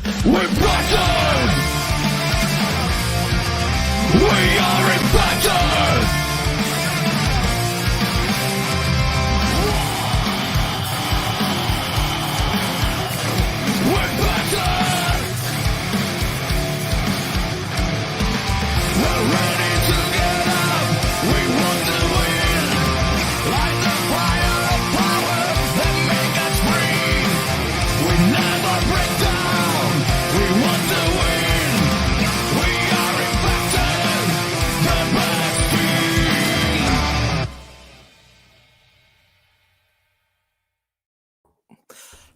We're Bison! We are Impacted! We're Bison! We're ready to get up! We want to win! Light the fire of power that make us free! We never break down! We want to win! We are Impacted! The best team!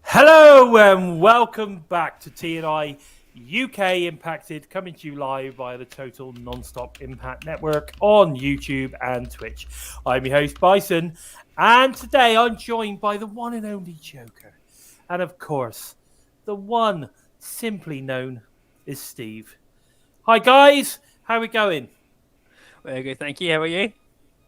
Hello and welcome back to TNI-UK Impacted, coming to you live via the Total Nonstop Impact Network on YouTube and Twitch. I'm your host, Bison, and today I'm joined by the one and only Joker. And of course, the one simply known as Steve. Hi guys, how are we going? Very good, thank you. How are you?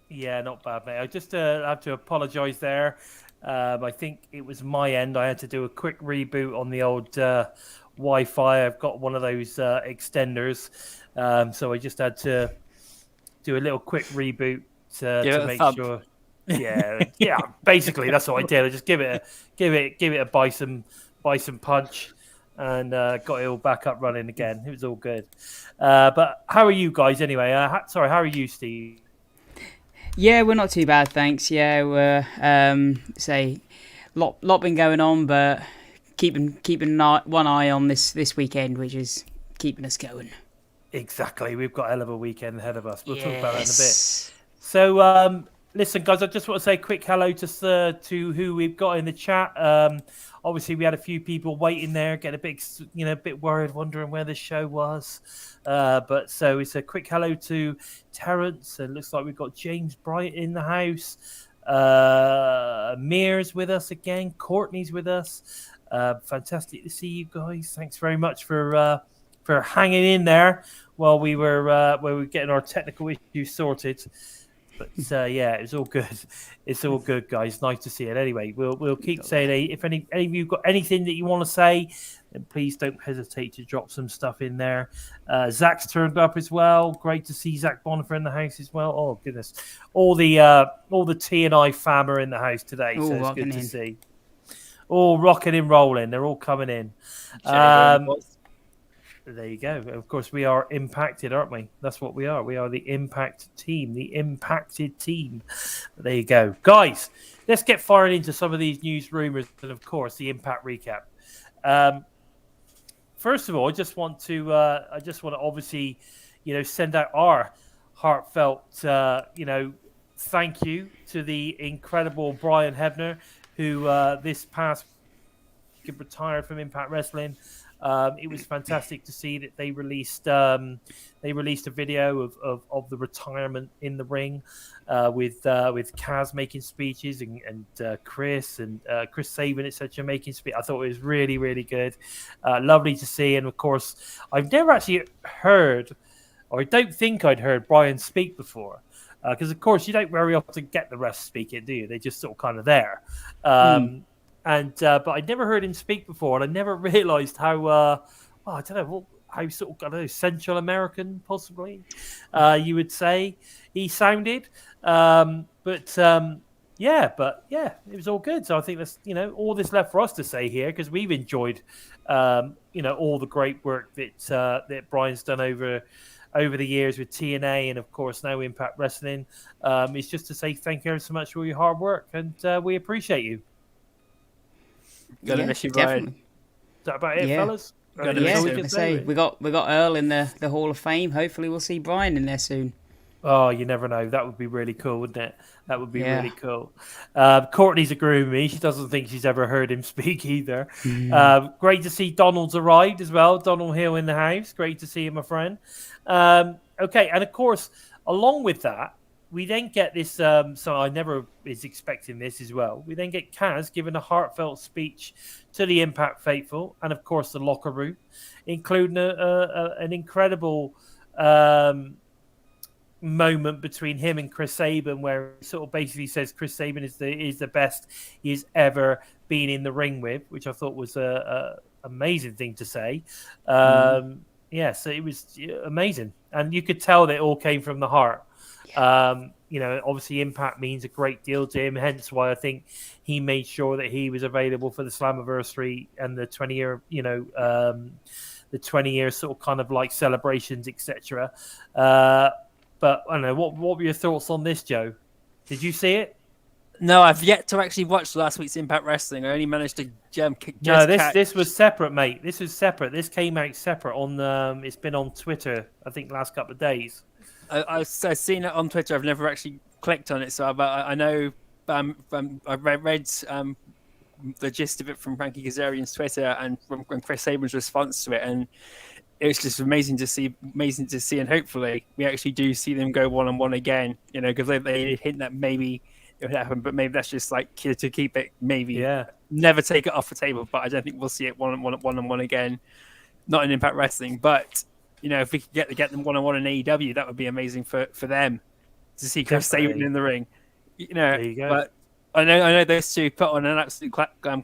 Yeah, not bad, mate. I just have to apologise there. I think it was my end. I had to do a quick reboot on the old Wi-Fi. I've got one of those extenders, so I just had to do a little quick reboot to make sure. Yeah. Basically, that's what I did. I just give it a Bison punch, and got it all back up running again. It was all good. But how are you guys anyway? Sorry, how are you, Steve? Yeah, we're not too bad, thanks. Yeah, we're lot been going on, but keeping one eye on this weekend, which is keeping us going. Exactly, we've got a hell of a weekend ahead of us. We'll talk about that in a bit. So, listen, guys, I just want to say a quick hello to who we've got in the chat. Obviously, we had a few people waiting there, getting a bit worried, wondering where the show was. But so it's a quick hello to Terrence. It looks like we've got James Bright in the house. Mears with us again. Courtney's with us. Fantastic to see you guys. Thanks very much for hanging in there while we were getting our technical issues sorted. But yeah, it was all good. It's all good, guys. Nice to see it. Anyway, we'll keep saying if any of you got anything that you want to say, then please don't hesitate to drop some stuff in there. Zach's turned up as well. Great to see Zach Bonifer in the house as well. Oh goodness, all the TNI fam are in the house today, so it's good to see. All rocking and rolling. They're all coming in. There you go. Of course, we are impacted, aren't we? That's what we are. We are the Impact team, the impacted team. There you go. Guys, let's get fired into some of these news rumors and, of course, the Impact recap. First of all, I just want to obviously, send out our heartfelt, thank you to the incredible Brian Hebner, who this past week retired from Impact Wrestling. It was fantastic to see that they released a video of the retirement in the ring with Kaz making speeches and Chris Sabin etc. making speech. I thought it was really, really good, lovely to see. And of course, I've never actually heard, or I don't think I'd heard Brian speak before, because of course you don't very often get the rest speaking, do you? They're just sort of kind of there. But I'd never heard him speak before, and I never realised how how sort of Central American possibly you would say he sounded. But yeah, it was all good. So I think that's all this left for us to say here, because we've enjoyed all the great work that Brian's done over the years with TNA and of course now Impact Wrestling. It's just to say thank you so much for all your hard work, and we appreciate you. Gonna miss you, Brian. Is that about it, fellas? We got Earl in the Hall of Fame. Hopefully we'll see Brian in there soon. Oh, you never know. That would be really cool, wouldn't it? That would be really cool. Courtney's agreeing with me. She doesn't think she's ever heard him speak either. Great to see Donald's arrived as well. Donald Hill in the house. Great to see you, my friend. Okay, and of course, along with that, we then get this, so I never was expecting this as well. We then get Kaz giving a heartfelt speech to the Impact faithful and, of course, the locker room, including an incredible moment between him and Chris Sabin, where he sort of basically says Chris Sabin is the best he has ever been in the ring with, which I thought was amazing thing to say. Yeah, so it was amazing, and you could tell that it all came from the heart. Obviously Impact means a great deal to him, hence why I think he made sure that he was available for the Slammiversary and the 20-year, the 20-year sort of kind of like celebrations, etc. But I don't know, what were your thoughts on this, Joe? Did you see it? No, I've yet to actually watch last week's Impact Wrestling. I only managed to This was separate, mate. This was separate. This came out separate on. It's been on Twitter, I think, last couple of days. I've seen it on Twitter. I've never actually clicked on it, so I know. I read the gist of it from Frankie Kazarian's Twitter and from Chris Sabin's response to it, and it was just amazing to see. And hopefully, we actually do see them go one-on-one again. Because they hint that maybe it would happen, but maybe that's just like to keep it. Maybe never take it off the table, but I don't think we'll see it one-on-one again. Not in Impact Wrestling, but. If we could get them one-on-one in AEW, that would be amazing for them to see Chris Sabin in the ring. There you go. But I know those two put on an absolute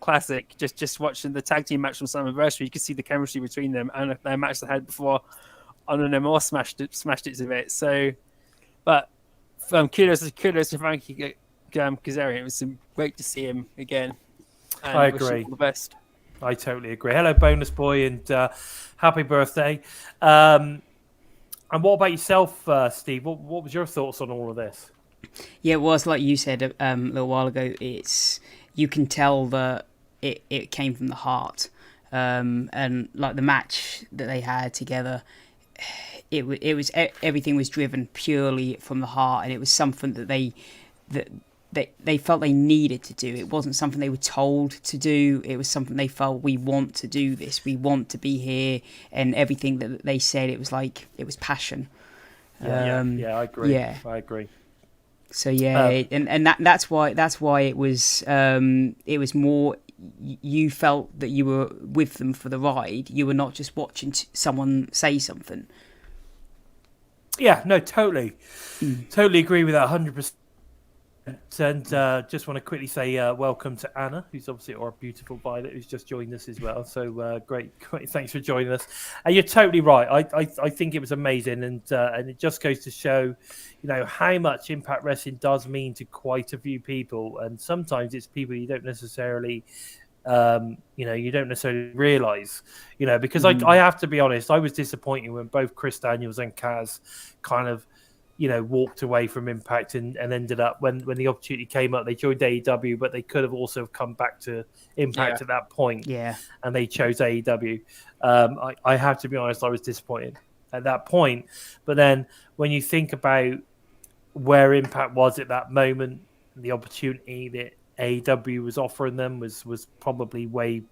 classic. Just watching the tag team match from Slammiversary, you could see the chemistry between them, and their match they had before Honor No More smashed it to bits. So, but kudos to Frankie Kazarian. It was great to see him again. And I wish him agree. all the best. I totally agree. Hello, Bonus Boy, and happy birthday. And what about yourself, Steve? What was your thoughts on all of this? Yeah, well, it's like you said a little while ago. You can tell that it came from the heart, and like the match that they had together, it was everything was driven purely from the heart, and it was something that they felt they needed to do. It wasn't something they were told to do. It was something they felt, we want to do this. We want to be here. And everything that they said, it was like, it was passion. Yeah, I agree. Yeah. I agree. So and that's why it was more, you felt that you were with them for the ride. You were not just watching someone say something. Yeah, no, totally. Totally agree with that 100%. And just want to quickly say welcome to Anna, who's obviously our beautiful Violet, who's just joined us as well. So great, thanks for joining us. And you're totally right. I think it was amazing, and it just goes to show, how much Impact Wrestling does mean to quite a few people. And sometimes it's people you don't necessarily, realize, because I have to be honest, I was disappointed when both Chris Daniels and Kaz kind of, walked away from Impact and ended up when the opportunity came up, they joined AEW, but they could have also come back to Impact at that point. Yeah. And they chose AEW. I have to be honest, I was disappointed at that point. But then when you think about where Impact was at that moment, the opportunity that AEW was offering them was probably way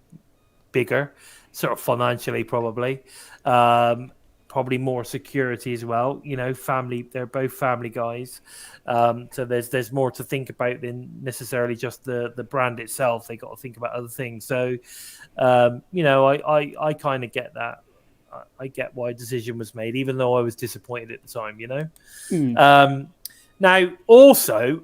bigger, sort of financially probably. Probably more security as well, family, they're both family guys, so there's more to think about than necessarily just the brand itself. They got to think about other things. So I kind of get that. I get why a decision was made, even though I was disappointed at the time. Now also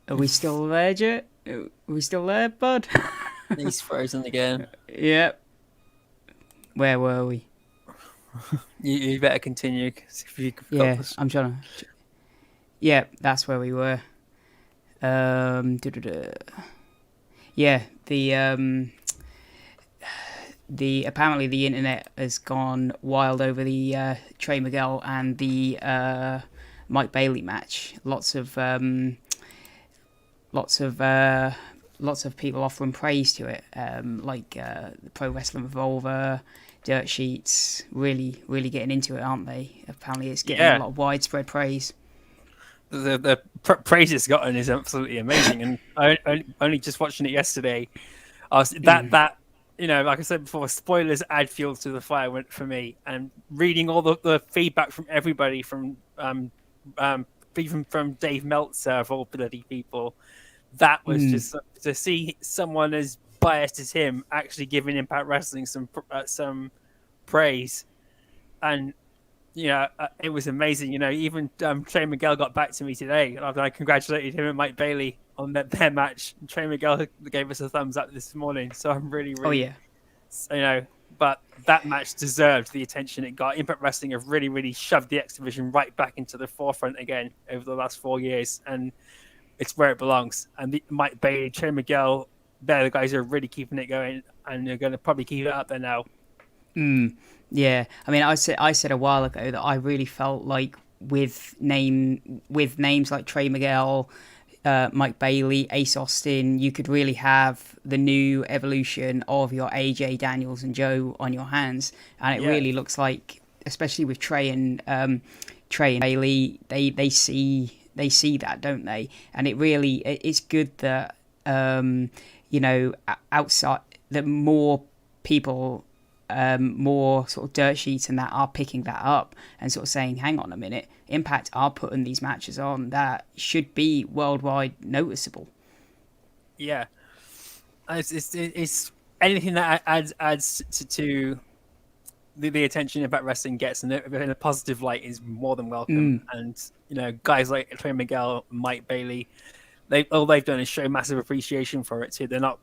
Are we still there, Jet? Are we still there, bud? He's frozen again. Yep. Where were we? You better continue. If you I'm trying to. Yeah, that's where we were. Yeah, the apparently the internet has gone wild over the Trey Miguel and the Mike Bailey match. Lots of people offering praise to it, like the Pro Wrestling Revolver, Dirt Sheets, really getting into it, aren't they? Apparently it's getting a lot of widespread praise. The praise it's gotten is absolutely amazing, and I only just watching it yesterday. Like I said before, spoilers add fuel to the fire for me, and reading all the feedback from everybody, from even from Dave Meltzer of all bloody people. That was just to see someone as biased as him actually giving Impact Wrestling some praise, and it was amazing. Even Trey Miguel got back to me today, and I congratulated him and Mike Bailey on their match. Trey Miguel gave us a thumbs up this morning, so I'm really, Oh really, yeah. But that match deserved the attention it got. Impact Wrestling have really, really shoved the X Division right back into the forefront again over the last 4 years, and it's where it belongs. And Mike Bailey, Trey Miguel, they're the guys who are really keeping it going, and they're going to probably keep it up there now. Yeah, I mean, I said a while ago that I really felt like with names like Trey Miguel, Mike Bailey, Ace Austin, you could really have the new evolution of your AJ Daniels and Joe on your hands, and it really looks like, especially with Trey and Bailey, they see that, don't they? And it's good that outside that more people. More sort of dirt sheets and that are picking that up and sort of saying, hang on a minute, Impact are putting these matches on that should be worldwide noticeable. Yeah, it's anything that adds to the attention Impact Wrestling gets in a positive light is more than welcome. And guys like Trey Miguel, Mike Bailey, all they've done is show massive appreciation for it too. They're not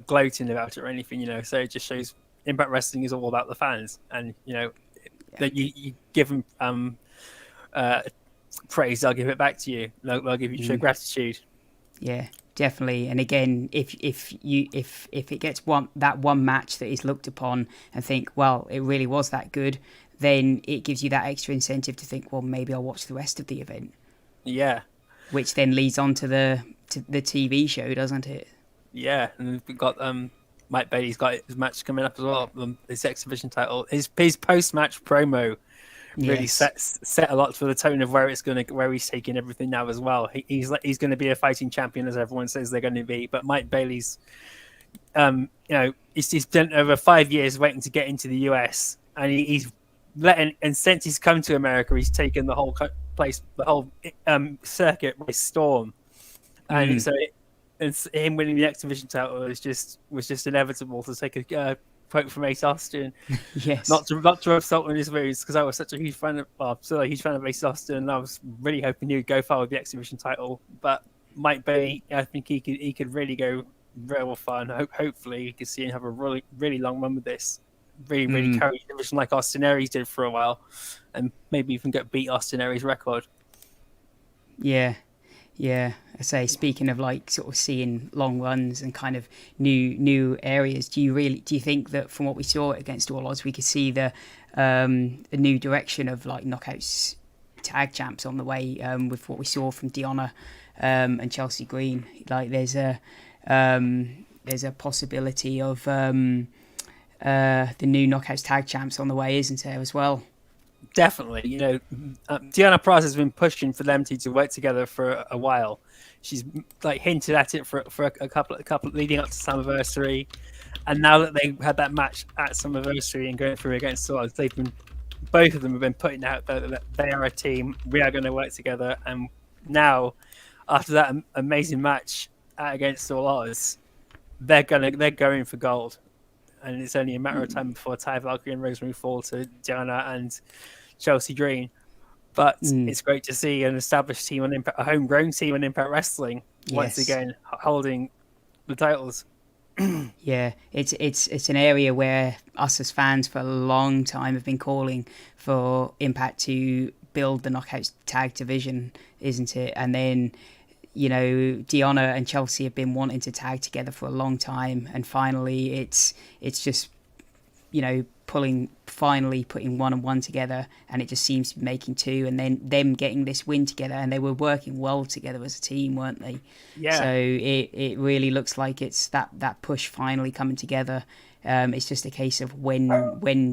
gloating about it or anything, so it just shows Impact Wrestling is all about the fans, and that you give them praise, they'll give it back to you. They'll give you show gratitude. Yeah, definitely. And again, if it gets one match that is looked upon and think, well, it really was that good, then it gives you that extra incentive to think, well, maybe I'll watch the rest of the event. Yeah, which then leads on to the TV show, doesn't it? Yeah, and we've got Mike Bailey's got his match coming up as well. His X Division title, his post-match promo really set a lot for the tone of where he's taking everything now as well. He's going to be a fighting champion, as everyone says they're going to be. But Mike Bailey's, he's spent over 5 years waiting to get into the US, and he's and since he's come to America, he's taken the whole place, the whole circuit by storm, and so. And him winning the X Division title was just inevitable, to take a quote from Ace Austin. Yes. Not to rub salt in his wounds, because I was such a huge fan of Ace Austin, and I was really hoping he would go far with the X Division title. But Mike Bailey, I think he could really go real far, and hopefully we could see him have a really, really long run with this. Really carry the division like Austin Aries did for a while, and maybe even beat Austin Aries' record. Yeah, I say, speaking of like sort of seeing long runs and kind of new areas, do you think that from what we saw against All Odds, we could see a new direction of like Knockouts tag champs on the way, with what we saw from Deonna and Chelsea Green? Like there's a possibility of the new Knockouts tag champs on the way, isn't there, as well? Definitely, Deonna Praza has been pushing for them to work together for a while. She's like hinted at it for a couple leading up to Slammiversary, and now that they had that match at Slammiversary and going through against Swords, both of them have been putting out that they are a team. We are going to work together, and now after that amazing match against All Odds, they're going for gold. And it's only a matter of time before Ty Valkyrie and Rosemary fall to Deonna and Chelsea Green. But it's great to see an established team on Impact, a homegrown team on Impact Wrestling, once again holding the titles. Yeah, it's an area where us as fans for a long time have been calling for Impact to build the Knockouts tag division, isn't it? And then Deonna and Chelsea have been wanting to tag together for a long time, and finally it's just putting one and one together, and it just seems to be making two, and then them getting this win together, and they were working well together as a team, weren't they? Yeah. So it really looks like it's that push finally coming together. It's just a case of when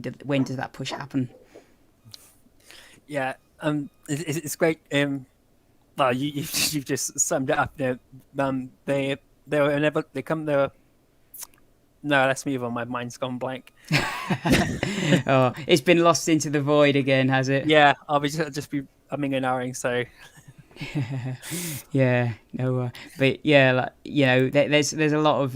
does that push happen? Yeah, it's great. Well, you've just summed it up. They were never. They come. They were. No, let's move on. My mind's gone blank. Oh, it's been lost into the void again, has it? Yeah, I'll just be umming and ahhing. So Yeah, no, but yeah, like, you know, there's a lot of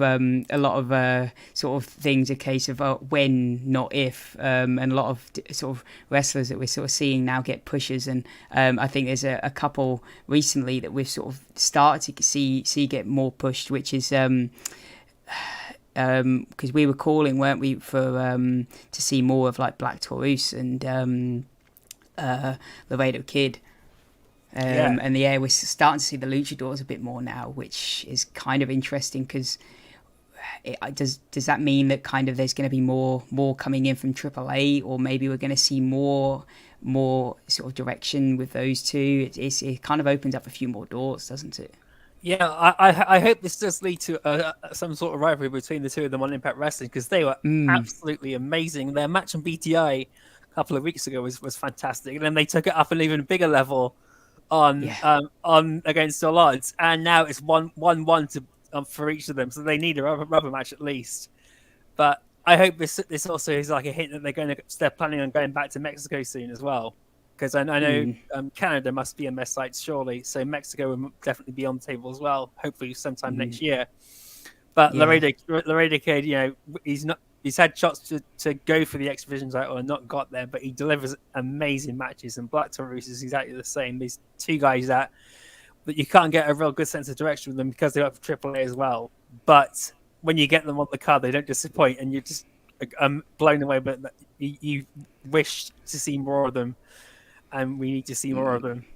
sort of things, a case of when, not if, and a lot of sort of wrestlers that we're sort of seeing now get pushes, and I think there's a couple recently that we've sort of started to see get more pushed, which is because we were calling, weren't we, for to see more of like Black Taurus and Laredo Kid. Yeah. And yeah, we're starting to see the luchadors a bit more now, which is kind of interesting, because does that mean that kind of there's going to be more coming in from AAA, or maybe we're going to see more sort of direction with those two? It kind of opens up a few more doors, doesn't it? Yeah, I hope this does lead to some sort of rivalry between the two of them on Impact Wrestling, because they were absolutely amazing. Their match on BTI a couple of weeks ago was fantastic, and then they took it up an even bigger level on against all odds, and now it's 1-1 to for each of them, so they need a rubber match at least. But I hope this also is like a hint that they're planning on going back to Mexico soon as well, because I know Canada must be in their sights surely, so Mexico will definitely be on the table as well, hopefully sometime next year. But Laredo Kid, you know, he's had shots to go for the X Division title and not got there, but he delivers amazing matches. And Black Taurus is exactly the same. These two guys that you can't get a real good sense of direction with them because they work for AAA as well. But when you get them on the card, they don't disappoint, and you're just blown away. But you wish to see more of them, and we need to see more of them.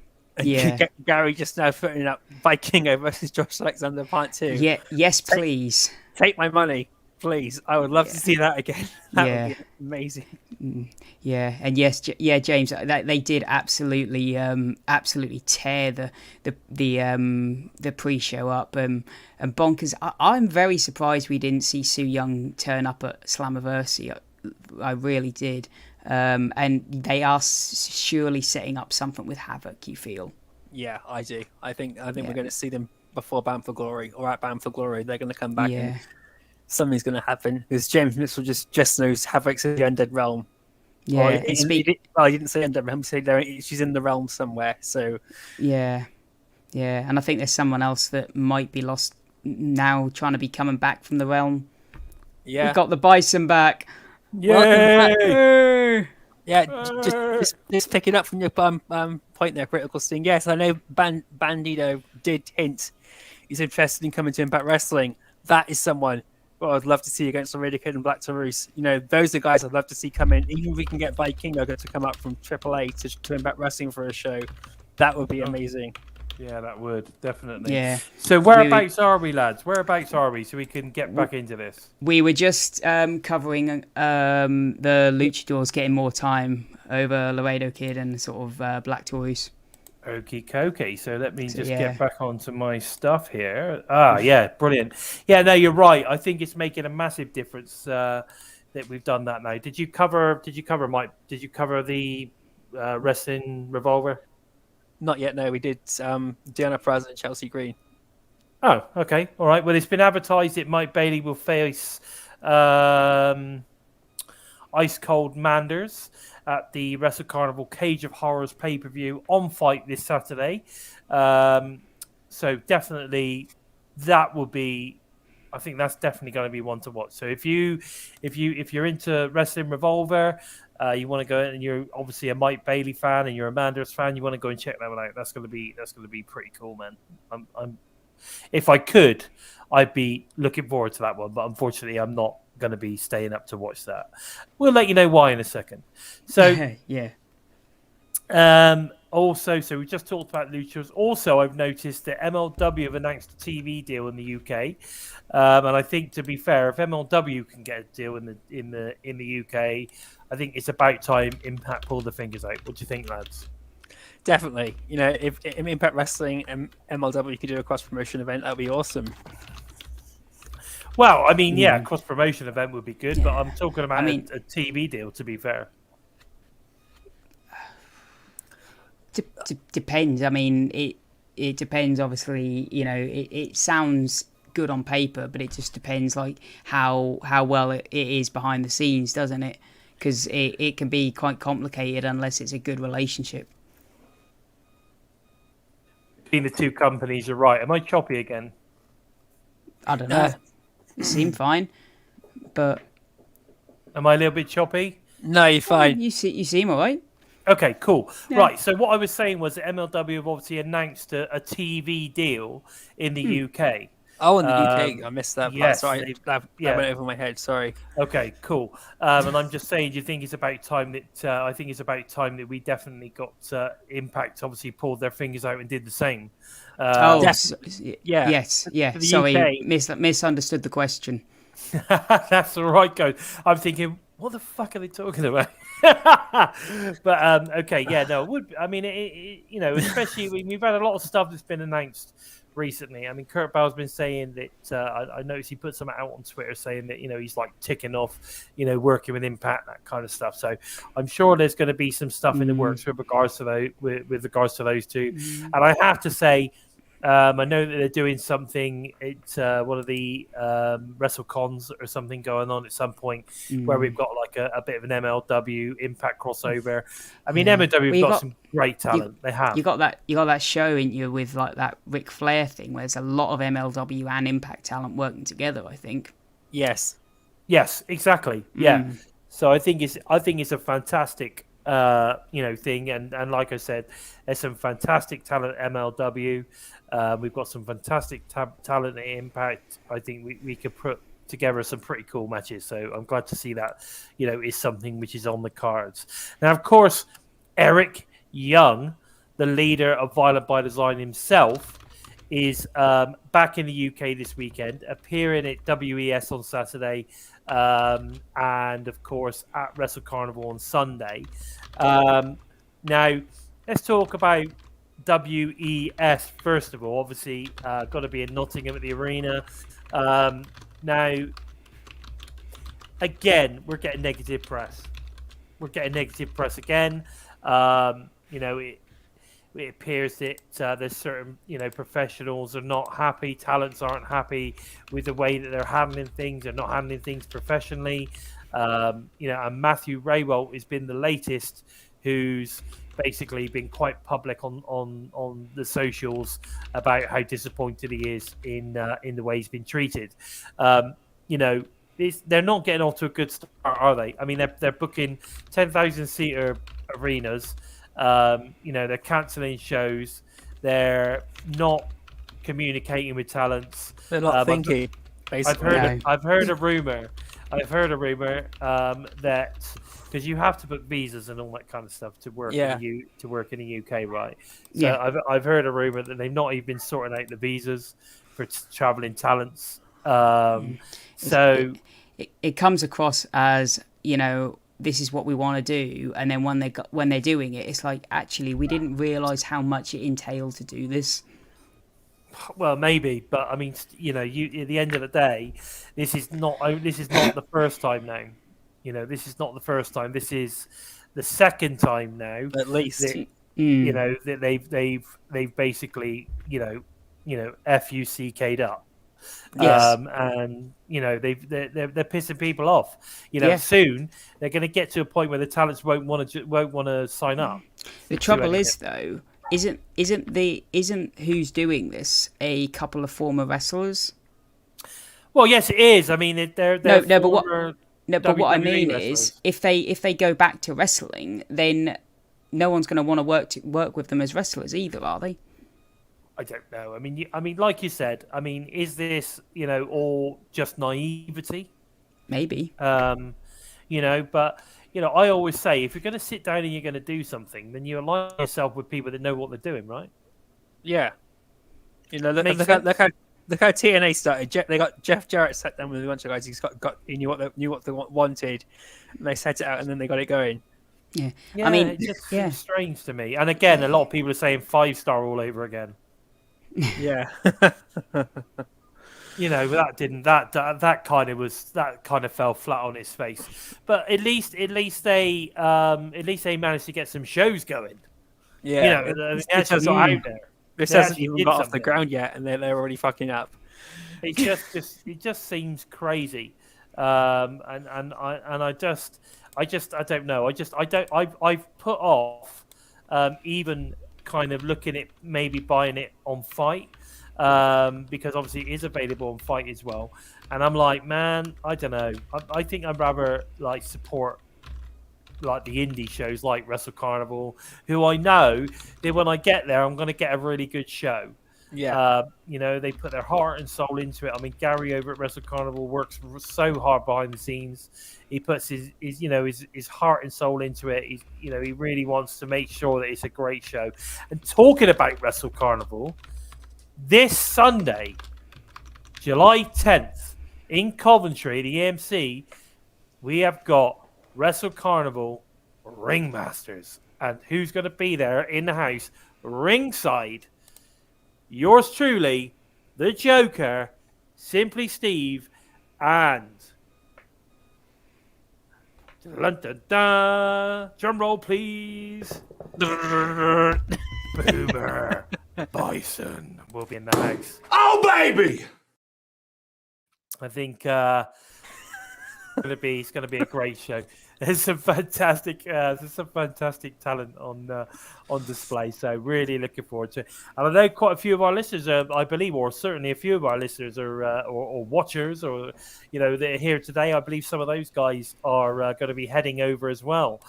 Yeah. Gary just now putting up Vikingo versus Josh Alexander Part 2. Yeah. Yes, please. Take my money, please. I would love to see that again. That would be amazing. Yeah, and yes, James, they did absolutely tear the pre-show up, and bonkers. I'm very surprised we didn't see Su Yung turn up at Slammiversary. I really did. And they are surely setting up something with Havoc, you feel? Yeah, I do. I think we're going to see them before Bound for Glory, or at Bound for Glory. They're going to come back and something's going to happen, because James Mitchell just knows Havoc's in the Undead Realm. Yeah, he didn't say Undead Realm. He said she's in the realm somewhere. So yeah, and I think there's someone else that might be lost now, trying to be coming back from the realm. Yeah, we've got the Bison back. Yay! Yeah, just pick it up from your point there, Critical Sting. Yes, I know Bandito did hint he's interested in coming to Impact Wrestling. That is someone I'd love to see against Laredo Kid and Black Taurus. You know, those are guys I'd love to see come in. Even if we can get Vikingo to come up from AAA to Impact Wrestling for a show, that would be amazing. Yeah, that would definitely. Yeah. So whereabouts are we, lads? Whereabouts are we, so we can get back into this? We were just covering the Luchadors getting more time over Laredo Kid and sort of Black Taurus. Okie dokie. So let me just get back onto my stuff here. Yeah, brilliant. Yeah, no, you're right. I think it's making a massive difference that we've done that now. Did you cover Mike? Did you cover the Wrestling Revolver? Not yet. No, we did Deanna Praz and Chelsea Green. Oh, okay, all right. Well, it's been advertised that Mike Bailey will face Ice Cold Manders at the Wrestle Carnival Cage of Horrors pay-per-view on Fight this Saturday. So definitely that will be, I think that's definitely going to be one to watch. So if you're into Wrestling Revolver, you want to go and you're obviously a Mike Bailey fan and you're a Manders fan, you want to go and check that one out. That's going to be pretty cool, man. If I could, I'd be looking forward to that one, but unfortunately I'm not going to be staying up to watch that. We'll let you know why in a second. So yeah. Also, so we just talked about Luchas. Also, I've noticed that MLW have announced a TV deal in the UK, and I think, to be fair, if MLW can get a deal in the UK, I think it's about time Impact pulled the fingers out. What do you think, lads? Definitely. You know, if Impact Wrestling and MLW could do a cross promotion event, that'd be awesome. Well, I mean, yeah, cross promotion event would be good, but I'm talking about a TV deal. To be fair. Depends. I mean, it depends. Obviously, you know, it sounds good on paper, but it just depends, like how well it is behind the scenes, doesn't it? Because it can be quite complicated unless it's a good relationship. between the two companies are right. Am I choppy again? I don't know. It seemed fine, but Am I a little bit choppy? No, you're fine. you seem all right. Okay, cool. Yeah. Right, so what I was saying was that MLW have obviously announced a TV deal in the UK. Oh, in the UK, I missed that part. yes, Sorry, that yeah. went over my head. Sorry. Okay, cool. And I'm just saying, do you think it's about time that I think it's about time that we definitely got Impact obviously pulled their fingers out and did the same. Oh, yeah. Yes, yeah. For the Sorry, UK. misunderstood the question. That's all right, guys. I'm thinking, what the fuck are they talking about? But okay, yeah, no, it would. I mean, you know, especially we've had a lot of stuff that's been announced recently. I mean, Kurt Bell's been saying that. I noticed he put something out on Twitter saying that he's like ticking off, working with Impact, that kind of stuff. So I'm sure there's going to be some stuff in the works with regards to those with regards to those two. And I have to say, I know that they're doing something at one of the WrestleCons or something going on at some point where we've got like a bit of an MLW Impact crossover. I mean, MLW have got some great talent. They have. You got that show in you with like that Ric Flair thing, where there's a lot of MLW and Impact talent working together. I think. Yes. Yes, exactly. Yeah. So I think it's a fantastic thing, and like I said, there's some fantastic talent at MLW. We've got some fantastic talent at Impact. I think we could put together some pretty cool matches. So I'm glad to see that, is something which is on the cards. Now, of course, Eric Young, the leader of Violent by Design himself, is back in the UK this weekend, appearing at WES on Saturday, and of course at Wrestle Carnival on Sunday. Now, let's talk about WES first of all. Obviously, got to be in Nottingham at the arena. Now, again, we're getting negative press. We're getting negative press again. It appears that there's certain, professionals are not happy, talents aren't happy with the way that they're handling things. They're not handling things professionally. And Matthew Raywell has been the latest, who's basically been quite public on the socials about how disappointed he is in the way he's been treated. They're not getting off to a good start, are they? I mean, they're booking 10,000-seater arenas. They're cancelling shows. They're not communicating with talents. They're not thinking. Basically, I've heard a rumor. That because you have to book visas and all that kind of stuff to work in the UK, right? So I've heard a rumor that they've not even been sorting out the visas for traveling talents. So it comes across as this is what we want to do, and then when they're doing it, it's like, actually we didn't realise how much it entailed to do this. Well, maybe, but I mean, you at the end of the day, this is not the first time now. This is not the first time. This is the second time now, at least. That they've basically FUCK'd up. Yes. And they're pissing people off. Soon they're going to get to a point where the talents won't want to sign up. The trouble is, though, isn't who's doing this a couple of former wrestlers? Well, yes, it is. I mean, they're but what I mean wrestlers. is, if they go back to wrestling, then no one's going to want to work with them as wrestlers either, are they? I don't know. I mean, like you said, I mean, is this all just naivety? Maybe. But I always say, if you're going to sit down and you're going to do something, then you align yourself with people that know what they're doing, right? Yeah. Look how TNA started. They got Jeff Jarrett sat down with a bunch of guys. He knew what they wanted, and they set it out, and then they got it going. Yeah. I mean, it just seems strange to me. And again, a lot of people are saying 5-star all over again. Yeah. That kind of fell flat on its face. But at least they managed to get some shows going. Yeah. That's just not out there. This hasn't even got off the ground yet, and they're already fucking up. It just seems crazy, and I don't know. I've put off even kind of looking at maybe buying it on Fight, because obviously it is available on Fight as well. And I'm like, man, I don't know. I think I'd rather like support like the indie shows like Wrestle Carnival, who I know that when I get there, I'm going to get a really good show. Yeah. You know, they put their heart and soul into it. I mean, Gary over at Wrestle Carnival works so hard behind the scenes. He puts his heart and soul into it. He really wants to make sure that it's a great show. And talking about Wrestle Carnival, this Sunday, July 10th, in Coventry, the AMC, we have got Wrestle Carnival Ringmasters. And who's going to be there in the house? Ringside. Yours truly, the Joker, Simply Steve, and drum roll, please. Boomer Bison will be in the house. Oh, baby! I think it's going to be a great show. There's some fantastic talent on display. So really looking forward to it. And I know quite a few of our listeners, I believe, or certainly a few of our listeners or watchers, or that are here today. I believe some of those guys are going to be heading over as well.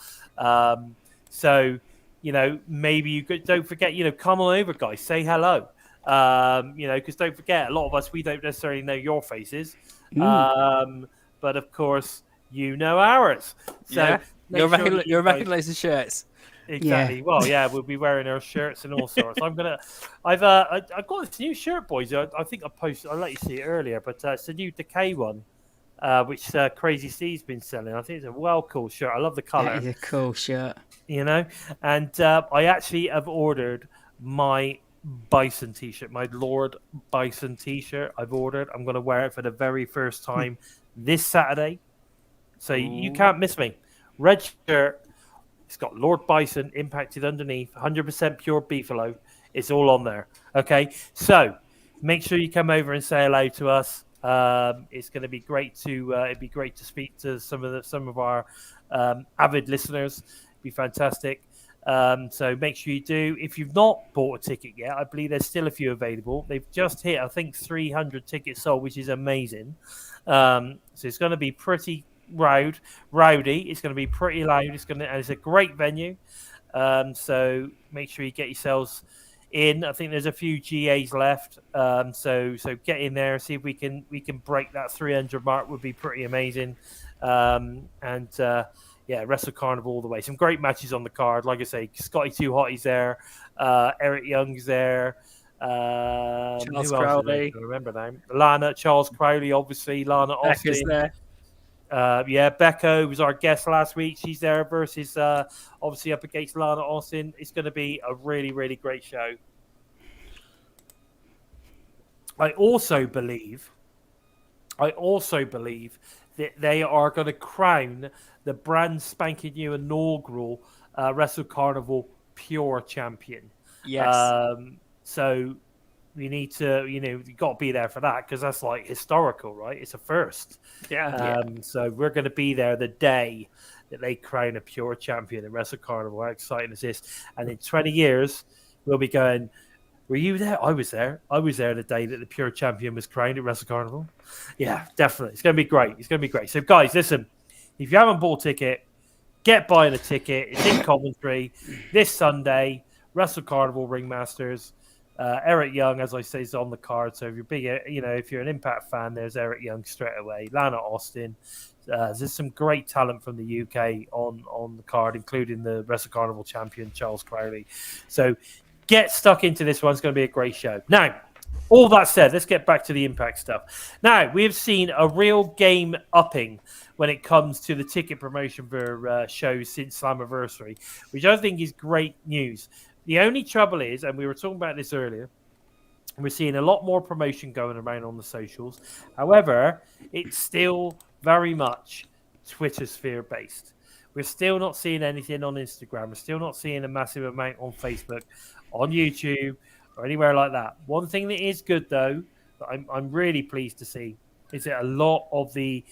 So maybe you could, don't forget, come on over, guys. Say hello. Because don't forget, a lot of us, we don't necessarily know your faces. But of course, you know ours. So you'll recognize the shirts. Exactly. Yeah. Well, yeah, we'll be wearing our shirts and all sorts. I've got this new shirt, boys. I think I posted. I'll let you see it earlier, but it's a new Decay one, which Crazy Steve's been selling. I think it's a well cool shirt. I love the color. That is a cool shirt. And I actually have ordered my Bison t-shirt, my Lord Bison t-shirt. I've ordered. I'm going to wear it for the very first time this Saturday. So you can't miss me. Red shirt. It's got Lord Bison impacted underneath. 100% pure beefalo. It's all on there. Okay. So make sure you come over and say hello to us. It's going to be great to. It'd be great to speak to some of our avid listeners. It'd be fantastic. So make sure you do. If you've not bought a ticket yet, I believe there's still a few available. They've just hit, I think, 300 tickets sold, which is amazing. So it's going to be pretty rowdy. It's going to be pretty loud. And it's a great venue. So make sure you get yourselves in. I think there's a few GAs left. So get in there. See if we can break that 300 mark. Would be pretty amazing. Yeah, Wrestle Carnival all the way. Some great matches on the card. Like I say, Scotty Too Hotty's there. Eric Young's there. Charles Crowley. I remember now. Charles Crowley, obviously. Lana Austin. Becca's there. Becca was our guest last week. She's there versus obviously up against Lana Austin. It's going to be a really, really great show. I also believe that they are going to crown the brand spanking new inaugural Wrestle Carnival Pure Champion. Yes. So we need to, you've got to be there for that because that's like historical, right? It's a first. Yeah. So we're going to be there the day that they crown a Pure Champion in Wrestle Carnival. How exciting is this? And in 20 years, we'll be going, were you there? I was there. I was there the day that the Pure Champion was crowned at Wrestle Carnival. Yeah, definitely. It's going to be great. So, guys, listen. If you haven't bought a ticket, get buying a ticket. It's in Coventry this Sunday. Wrestle Carnival Ringmasters. Eric Young, as I say, is on the card. So if you're big, if you're an Impact fan, there's Eric Young straight away. Lana Austin. There's some great talent from the UK on the card, including the Wrestle Carnival champion Charles Crowley. So get stuck into this one. It's going to be a great show. Now, all that said, let's get back to the Impact stuff. Now, we have seen a real game upping when it comes to the ticket promotion for shows since Slammiversary, which I think is great news. The only trouble is, and we were talking about this earlier, we're seeing a lot more promotion going around on the socials. However, it's still very much Twitter sphere based. We're still not seeing anything on Instagram. We're still not seeing a massive amount on Facebook, on YouTube, or anywhere like that. One thing that is good, though, that I'm really pleased to see, is that a lot of the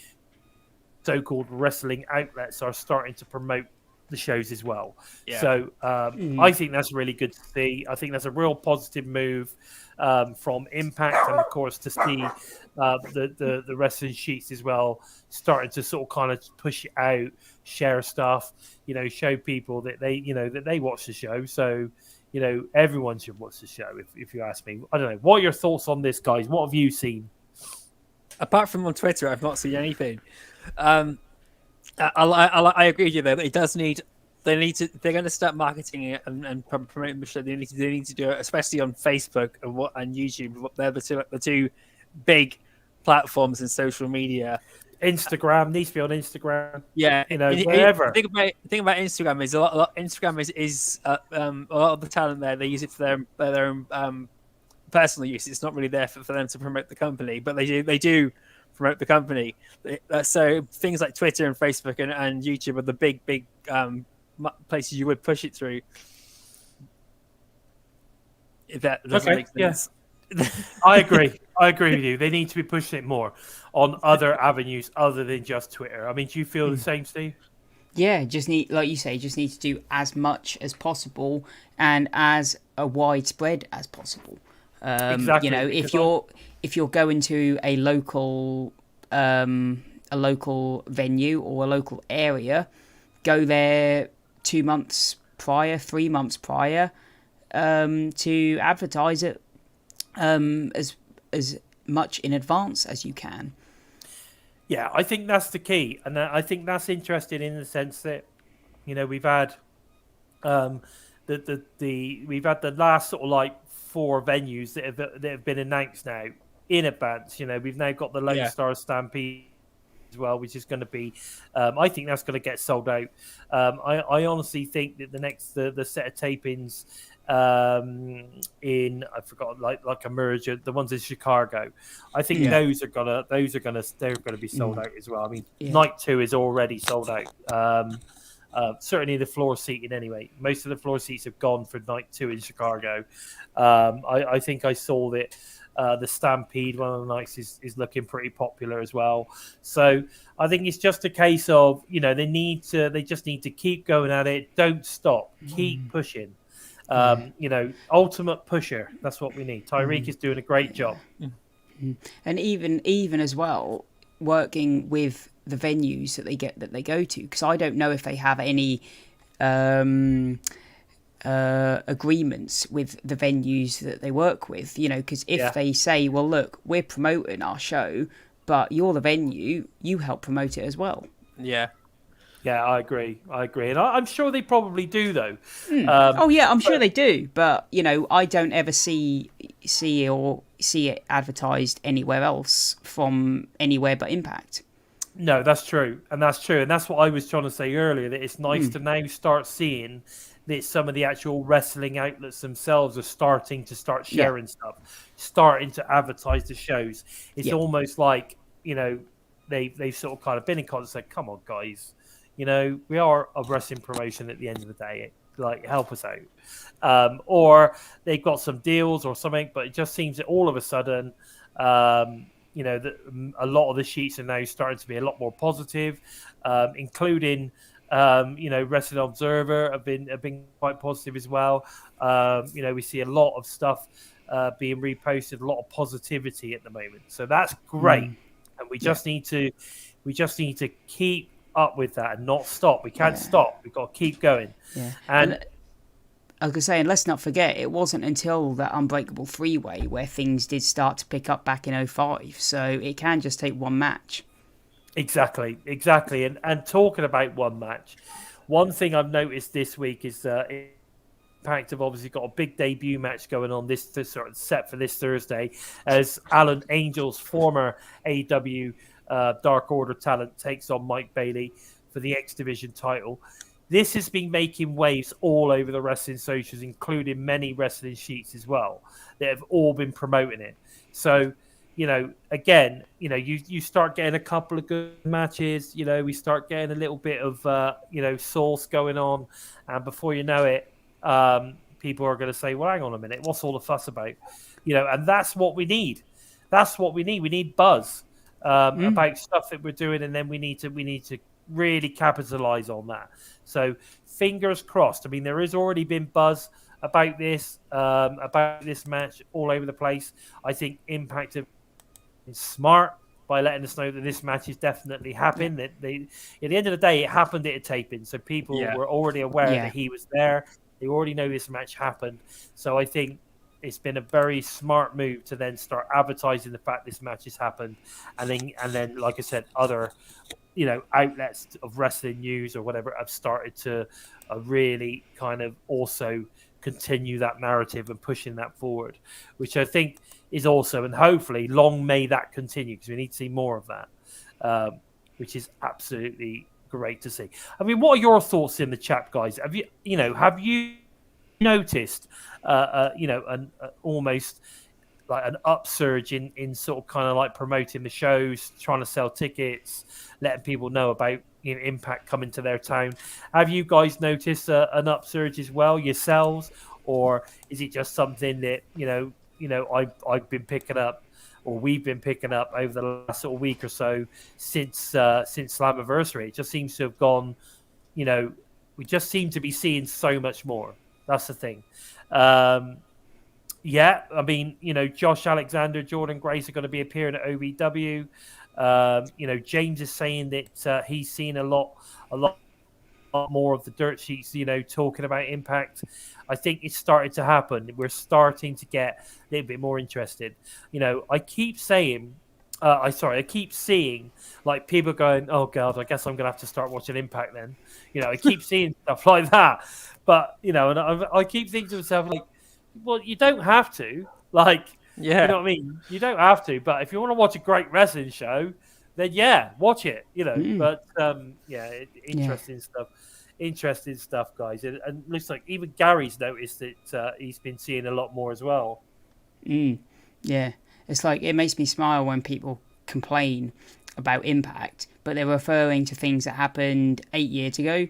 so-called wrestling outlets are starting to promote the shows as well. Yeah. So I think that's really good to see. I think that's a real positive move from Impact, and of course to see the wrestling sheets as well starting to sort of kind of push it out, share stuff, show people that they watch the show. So everyone should watch the show. If you ask me, I don't know. What are your thoughts on this, guys? What have you seen? Apart from on Twitter, I've not seen anything. I agree with you though. It does need. They're going to start marketing it and promoting the show. They need to do it, especially on Facebook and YouTube. They're the two big platforms in social media. Instagram needs to be on Instagram. Yeah, wherever. The thing about Instagram is a lot Instagram is a lot of the talent there. They use it for their own personal use. It's not really there for them to promote the company, but they do promote the company. So things like Twitter and Facebook and YouTube are the big places you would push it through. If that doesn't make sense. Yeah. I agree with you. They need to be pushing it more on other avenues other than just Twitter. I mean, do you feel the same, Steve? Yeah, like you say, just need to do as much as possible and as a widespread as possible. Exactly. If you're going to a local venue or a local area, go there 2 months prior, 3 months prior, to advertise it as much in advance as you can. Yeah, I think that's the key, and I think that's interesting in the sense that we've had we've had the last sort of like 4 venues that have been announced now in advance. We've now got the Lone Star Stampede as well, which is going to be I think that's going to get sold out. I honestly think that the set of tapings in I forgot like a merger, the ones in Chicago, I think those are gonna be sold out as well. I mean, night 2 is already sold out. Certainly the floor seating anyway. Most of the floor seats have gone for night 2 in Chicago. I think I saw that the Stampede, one of the nights, is looking pretty popular as well. So I think it's just a case of they just need to keep going at it. Don't stop. Keep pushing. Ultimate pusher. That's what we need. Tyreek is doing a great job. And even as well, working with the venues that they go to, because I don't know if they have any agreements with the venues that they work with, because if they say, well, look, we're promoting our show, but you're the venue, you help promote it as well. Yeah, I agree, and I'm sure they probably do though. I'm sure they do, but I don't ever see it advertised anywhere else from anywhere but Impact. No, that's true, and that's what I was trying to say earlier. That it's nice to now start seeing that some of the actual wrestling outlets themselves are starting to sharing stuff, starting to advertise the shows. It's almost like they've sort of kind of been in contact and said, "Come on, guys, we are a wrestling promotion at the end of the day. Like, help us out." Or they've got some deals or something, but it just seems that all of a sudden, that a lot of the sheets are now starting to be a lot more positive, including, Wrestling Observer have been quite positive as well. We see a lot of stuff being reposted, a lot of positivity at the moment. So that's great, and we just need to keep up with that and not stop. We can't stop. We've got to keep going. Yeah. And I was going to say, and let's not forget, it wasn't until that Unbreakable 3-Way where things did start to pick up back in 2005. So it can just take one match. Exactly. And talking about one match, one thing I've noticed this week is Impact have obviously got a big debut match going on this sort of set for this Thursday, as Alan Angel's former AEW Dark Order talent takes on Mike Bailey for the X Division title. This has been making waves all over the wrestling socials, including many wrestling sheets as well, that have all been promoting it. So, again, you start getting a couple of good matches, we start getting a little bit of, sauce going on. And before you know it, people are going to say, well, hang on a minute, what's all the fuss about? And that's what we need. We need buzz about stuff that we're doing. And then we need to really capitalize on that. So fingers crossed. I mean, there has already been buzz about this match all over the place. I think Impact have been smart by letting us know that this match is definitely happening. That they, at the end of the day, it happened at a taping, so people were already aware that he was there. They already know this match happened. So I think it's been a very smart move to then start advertising the fact this match has happened, and then, like I said, other outlets of wrestling news or whatever have started to really kind of also continue that narrative and pushing that forward, which I think is also, and hopefully long may that continue, because we need to see more of that, which is absolutely great to see. I mean, what are your thoughts in the chat, guys? Have you noticed almost like an upsurge in sort of kind of like promoting the shows, trying to sell tickets, letting people know about Impact coming to their town? Have you guys noticed an upsurge as well yourselves, or is it just something that I've been picking up, or we've been picking up over the last sort of week or so since Slammiversary? It just seems to have gone. We just seem to be seeing so much more. That's the thing. Yeah, I mean, Josh Alexander, Jordan Grace are going to be appearing at OVW. James is saying that he's seen a lot more of the dirt sheets, talking about Impact. I think it's started to happen. We're starting to get a little bit more interested. I keep saying, I keep seeing like people going, "Oh God, I guess I'm gonna have to start watching Impact then." I keep seeing stuff like that, but and I keep thinking to myself like, well, you don't have to. Like, you know what I mean? You don't have to. But if you want to watch a great wrestling show, then watch it. But interesting stuff. Interesting stuff, guys. And it looks like even Gary's noticed that he's been seeing a lot more as well. Yeah, it's like it makes me smile when people complain about Impact, but they're referring to things that happened 8 years ago.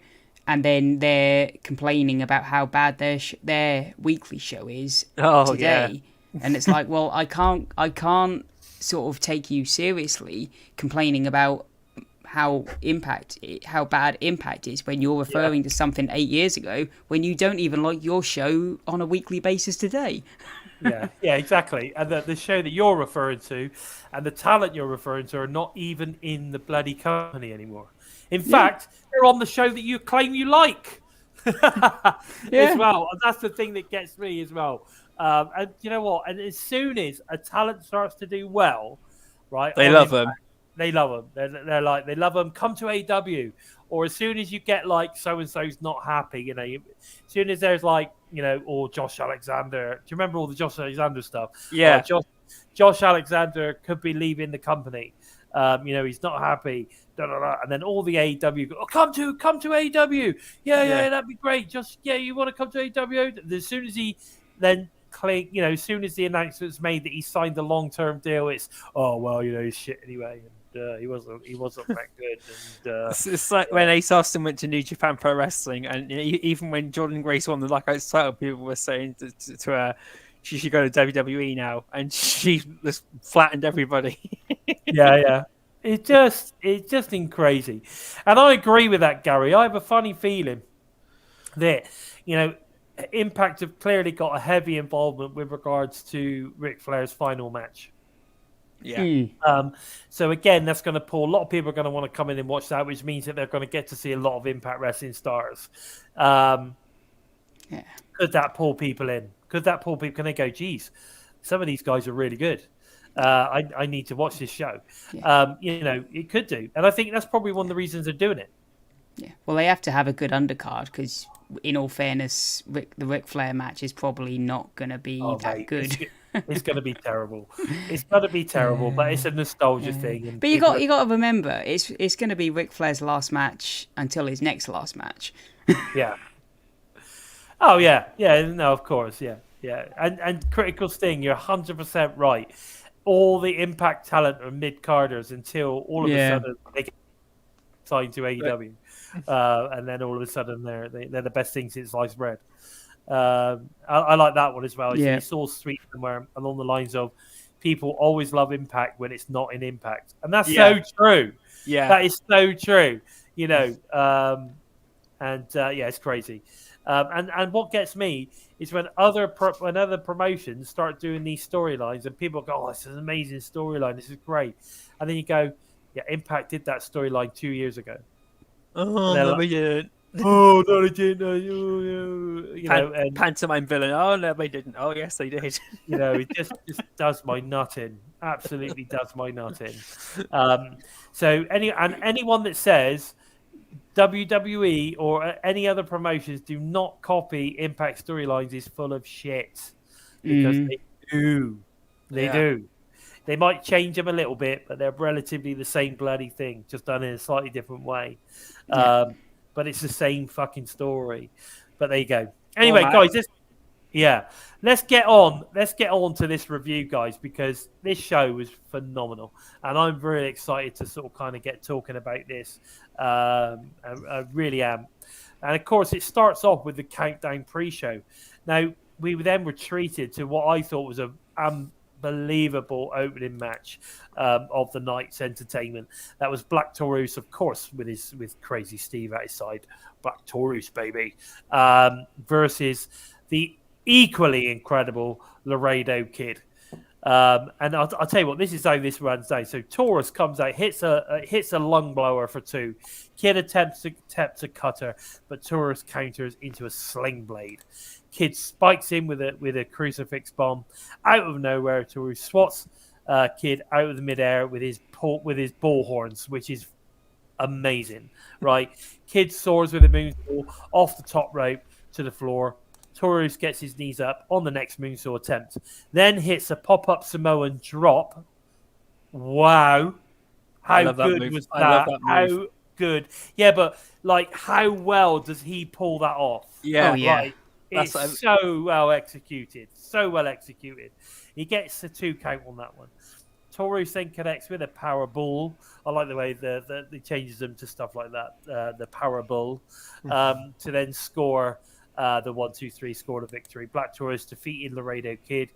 And then they're complaining about how bad their weekly show is today. And it's like, well, I can't sort of take you seriously complaining about how bad Impact is when you're referring to something 8 years ago when you don't even like your show on a weekly basis today. Yeah, exactly. And the show that you're referring to and the talent you're referring to are not even in the bloody company anymore. In fact, they're on the show that you claim you like as well. And that's the thing that gets me as well. And you know what? And as soon as a talent starts to do well, right? They love them. They love them. They're like, they love them. Come to AW. Or as soon as you get like so-and-so's not happy, as soon as there's like, or Josh Alexander. Do you remember all the Josh Alexander stuff? Yeah. Josh Alexander could be leaving the company. He's not happy. And then all the AEW go, "Oh, come to AEW. Yeah, that'd be great. Just you want to come to AEW?" As soon as he then as soon as the announcement's made that he signed a long-term deal, it's he's shit anyway, and he wasn't that good. And it's like when Ace Austin went to New Japan Pro Wrestling, and even when Jordan Grace won the Knockouts title, people were saying to her, she should go to WWE now, and she just flattened everybody. Yeah. It's just crazy. And I agree with that, Gary. I have a funny feeling that, Impact have clearly got a heavy involvement with regards to Ric Flair's final match. Yeah. So again, that's going to pull a lot of people are going to want to come in and watch that, which means that they're going to get to see a lot of Impact Wrestling stars. Could that pull people in? Can they go, geez, some of these guys are really good. I need to watch this show. It could do. And I think that's probably one of the reasons they're doing it. Yeah. Well, they have to have a good undercard because, in all fairness, the Ric Flair match is probably not going to be that good. It's going to be terrible. It's going to be terrible, but it's a nostalgia thing. And but you got to remember, it's going to be Ric Flair's last match until his next last match. Yeah. Oh, yeah. Yeah, no, of course, yeah. And Critical Sting, you're 100% right. All the Impact talent are mid-carders until all of a sudden they get signed to AEW. And then all of a sudden they're the best thing since sliced bread. I like that one as well. It's all sweet somewhere along the lines of people always love Impact when it's not in Impact. And that's so true. Yeah. That is so true. you know, yeah, it's crazy. And what gets me is when other promotions start doing these storylines and people go, "Oh, this is an amazing storyline. This is great," and then you go, "Yeah, Impact did that storyline 2 years ago." Oh, they're no, like, we didn't. "Oh, no, they didn't." You know, and Pantomime villain. Oh, no, they didn't. Oh, yes, they did. you know, it just does my nut in. Absolutely does my nut in. So anyone that says WWE or any other promotions do not copy Impact storylines is full of shit, because they do. They Yeah. do. They might change them a little bit, but they're relatively the same bloody thing, just done in a slightly different way. But it's the same fucking story. But there you go. Anyway, guys, let's get on. Let's get on to this review, guys, because this show was phenomenal, and I'm really excited to sort of kind of get talking about this. I really am. And of course, it starts off with the countdown pre-show. Now, we then were treated to what I thought was a unbelievable opening match of the night's entertainment. That was Black Taurus, of course, with Crazy Steve at his side. Black Taurus, baby, versus the equally incredible Laredo Kid. And I'll tell you what, this is how this runs down. So Taurus comes out, hits a lung blower for 2. Kid attempts to cut her, but Taurus counters into a sling blade. Kid spikes in with a crucifix bomb. Out of nowhere, Taurus swats Kid out of the midair with his bull horns, which is amazing, right? Kid soars with a moonsault off the top rope to the floor. Taurus gets his knees up on the next moonsault attempt, then hits a pop-up Samoan drop. Wow. How good was that? I love that move. How good. Yeah, but like, how well does he pull that off? Yeah. Oh, yeah. Like, it's so well executed. So well executed. He gets the 2 count on that one. Taurus then connects with a power bull. I like the way they changes them to stuff like that. The power bull to then score the 1-2-3, score the victory. Black Taurus defeated Laredo Kid.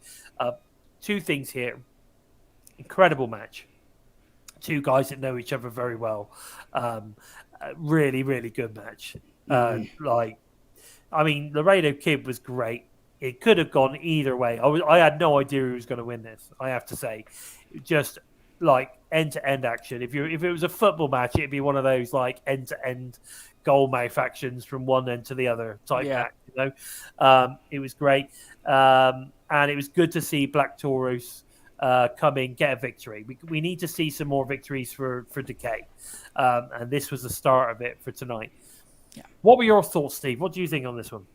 2 things here. Incredible match. 2 guys that know each other very well. Really, really good match. I mean, Laredo Kid was great. It could have gone either way. I had no idea who was going to win this, I have to say. Just like end-to-end action. If it was a football match, it'd be one of those like end-to-end goal mouth actions from one end to the other type match. You know, it was great, and it was good to see Black Taurus come in, get a victory. We need to see some more victories for Decay, and this was the start of it for tonight. Yeah. What were your thoughts, Steve? What do you think on this one?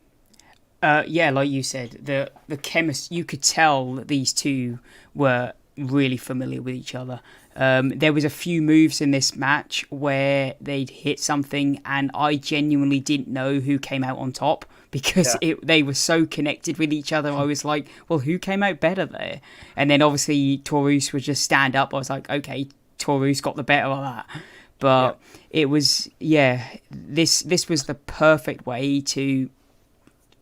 Yeah, like you said, the chemist, you could tell that these 2 were really familiar with each other. There was a few moves in this match where they'd hit something and I genuinely didn't know who came out on top because they were so connected with each other. I was like, well, who came out better there? And then obviously Taurus would just stand up. I was like, okay, Taurus got the better of that. But it was, this was the perfect way to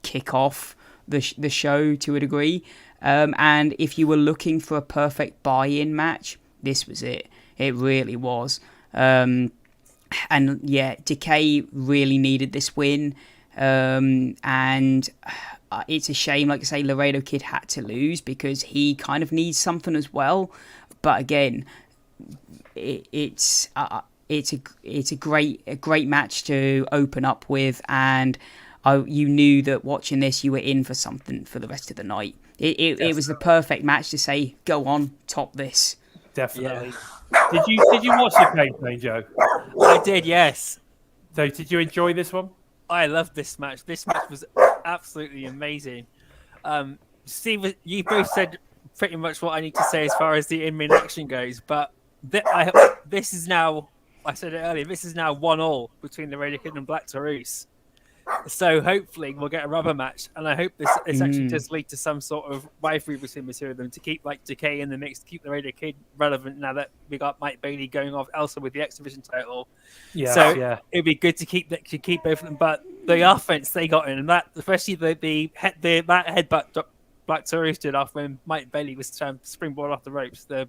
kick off the show to a degree. And if you were looking for a perfect buy-in match, this was it. It really was. And yeah, Decay really needed this win. And it's a shame, like I say, Laredo Kid had to lose because he kind of needs something as well. But again, it's a great match to open up with, and you knew that watching this, you were in for something for the rest of the night. It was the perfect match to say, go on, top this. Definitely. Yeah. Did you watch the campaign, Joe? I did, yes. So did you enjoy this one? I loved this match. This match was absolutely amazing. Steve, you both said pretty much what I need to say as far as the in-ring action goes, but this is now, I said it earlier, this is now 1-1 between the Radio Kid and Black Taurus. So hopefully we'll get a rubber match, and I hope this actually does lead to some sort of rivalry between the 2 of them to keep like Decay in the mix, to keep the Radio Kid relevant now that we got Mike Bailey going off also with the X Division title. It'd be good to keep both of them. But the offense they got in, and that especially that headbutt Black Taurus did off when Mike Bailey was trying to springboard off the ropes, the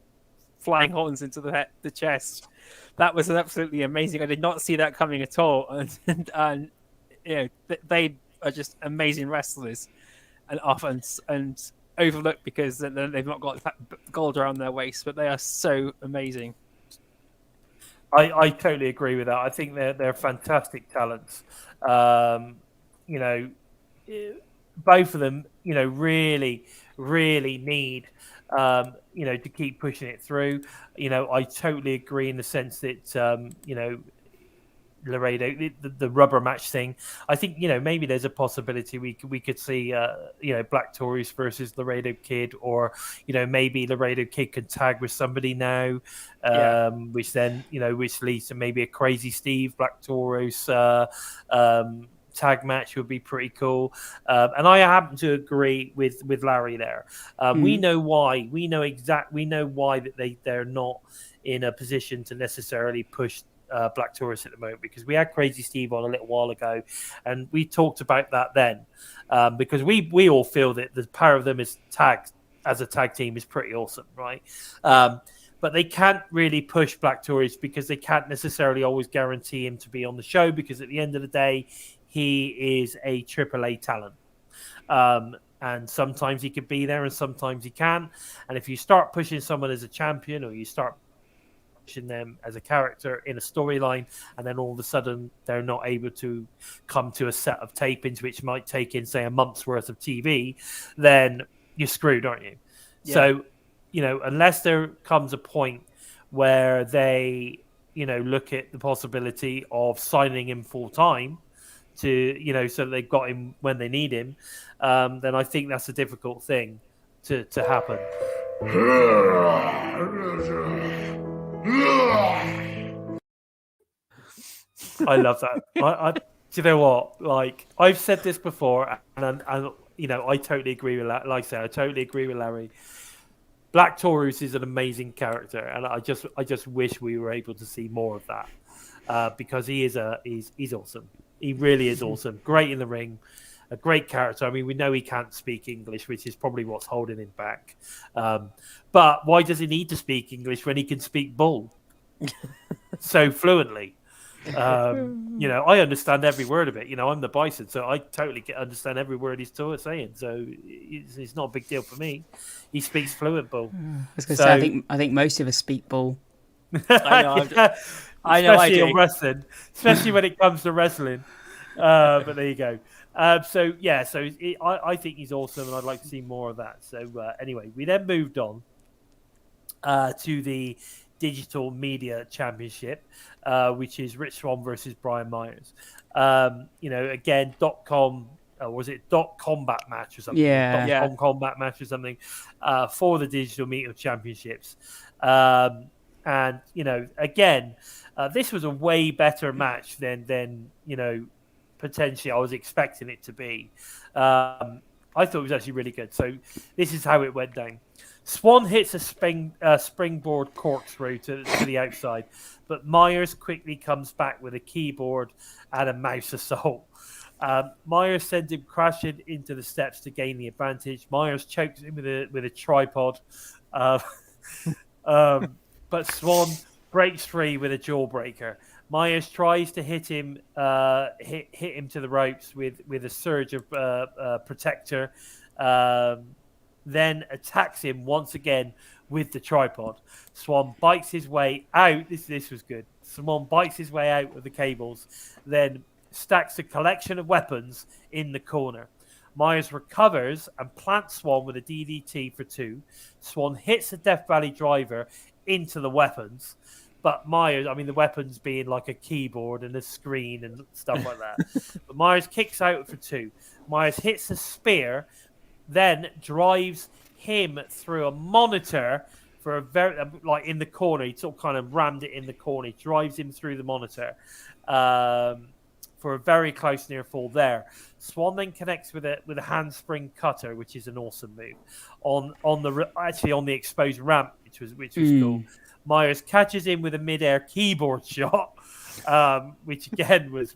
flying horns into the chest. that was absolutely amazing. I did not see that coming at all, and they are just amazing wrestlers, and often and overlooked because they've not got that gold around their waist, but they are so amazing. I totally agree with that. I think they're fantastic talents. You know, both of them, really, really need, to keep pushing it through. I totally agree in the sense that, Laredo, the rubber match thing. I think maybe there's a possibility we could see Black Taurus versus Laredo Kid, or maybe Laredo Kid can tag with somebody now, which then which leads to maybe a Crazy Steve Black Taurus tag match would be pretty cool. And I happen to agree with Larry there. We know why. We know why that they're not in a position to necessarily push Black Taurus at the moment, because we had Crazy Steve on a little while ago, and we talked about that then, because we all feel that the power of them as a tag team is pretty awesome, right? But they can't really push Black Taurus because they can't necessarily always guarantee him to be on the show, because at the end of the day, he is a AAA talent. And sometimes he could be there and sometimes he can't. And if you start pushing someone as a champion, or you start pushing them as a character in a storyline, and then all of a sudden they're not able to come to a set of tapings, which might take in, say, a month's worth of TV, then you're screwed, aren't you? Yeah. So, unless there comes a point where they, look at the possibility of signing him full time to, so that they've got him when they need him, then I think that's a difficult thing to happen. I love that. Do you know what? Like, I've said this before, and I totally agree with that. Like I said, I totally agree with Larry. Black Taurus is an amazing character, and I just wish we were able to see more of that, because he's awesome. He really is awesome. Great in the ring, a great character. I mean, we know he can't speak English, which is probably what's holding him back. But why does he need to speak English when he can speak bull so fluently? I understand every word of it. I'm the Bison, so I totally understand every word he's saying. So it's not a big deal for me. He speaks fluent bull. I was going to say, I think most of us speak bull. I know. Especially in wrestling, especially when it comes to wrestling. But there you go. I think he's awesome, and I'd like to see more of that. So anyway, we then moved on to the Digital Media Championship, which is Rich Swann versus Brian Myers. Again, .com, was it .combat match or something? Yeah. .com combat match or something for the Digital Media Championships. And again, this was a way better match than potentially I was expecting it to be. I thought it was actually really good. So this is how it went down. Swann hits a springboard corkscrew to the outside, but Myers quickly comes back with a keyboard and a mouse assault. Myers sends him crashing into the steps to gain the advantage. Myers chokes him with a tripod, but Swann breaks free with a jawbreaker. Myers tries to hit him to the ropes with a surge of protector. Then attacks him once again with the tripod. Swann bites his way out. This was good. Swann bites his way out of the cables, then stacks a collection of weapons in the corner. Myers recovers and plants Swann with a DDT for 2. Swann hits a Death Valley driver into the weapons, but Myers, the weapons being like a keyboard and a screen and stuff like that. But Myers kicks out for 2. Myers hits a spear, then drives him through a monitor for a very, in the corner. He sort of kind of rammed it in the corner. He drives him through the monitor for a very close near fall there. Swann then connects with a handspring cutter, which is an awesome move on the exposed ramp, which was cool. Myers catches him with a mid-air keyboard shot, which again was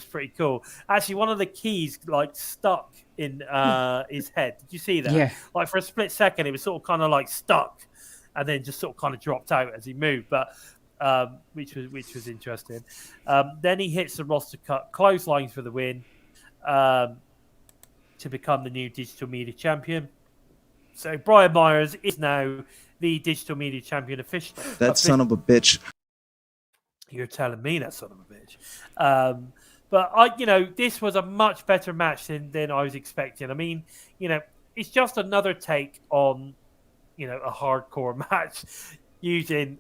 pretty cool. Actually, one of the keys stuck in his head. Did you see that? Yeah. For a split second, it was sort of kind of stuck, and then just sort of kind of dropped out as he moved. But which was interesting. Then he hits the roster cut, clotheslines for the win, to become the new digital media champion. So Brian Myers is now the digital media champion officially. That son of a bitch. You're telling me that son of a bitch. But this was a much better match than I was expecting. I mean, it's just another take on, a hardcore match using,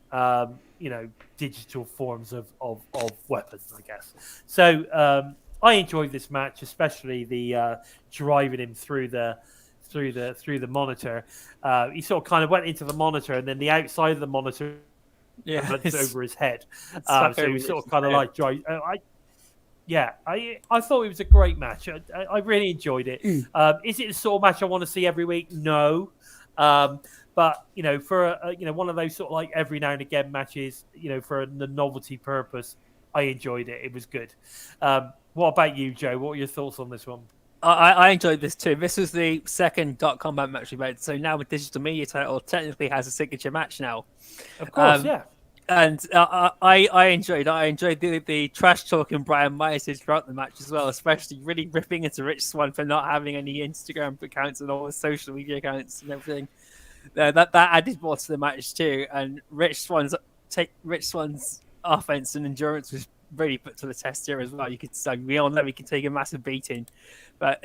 digital forms of weapons, I guess. So I enjoyed this match, especially the driving him through the monitor. He sort of kind of went into the monitor, and then the outside of the monitor went over his head. So he was sort of kind of like drive. I thought it was a great match. I really enjoyed it. Is it the sort of match I want to see every week? No. But for one of those sort of like every now and again matches, for the novelty purpose, I enjoyed it. It was good. What about you, Joe? What are your thoughts on this one? I enjoyed this too. This was the second .combat match we made. So now with digital media title, technically has a signature match now. Of course, yeah. And I enjoyed the trash talking Brian Myers did throughout the match as well, especially really ripping into Rich Swann for not having any Instagram accounts and all his social media accounts and everything. That added more to the match too. And Rich Swann's offense and endurance was really put to the test here as well. You could say we all know he can take a massive beating, but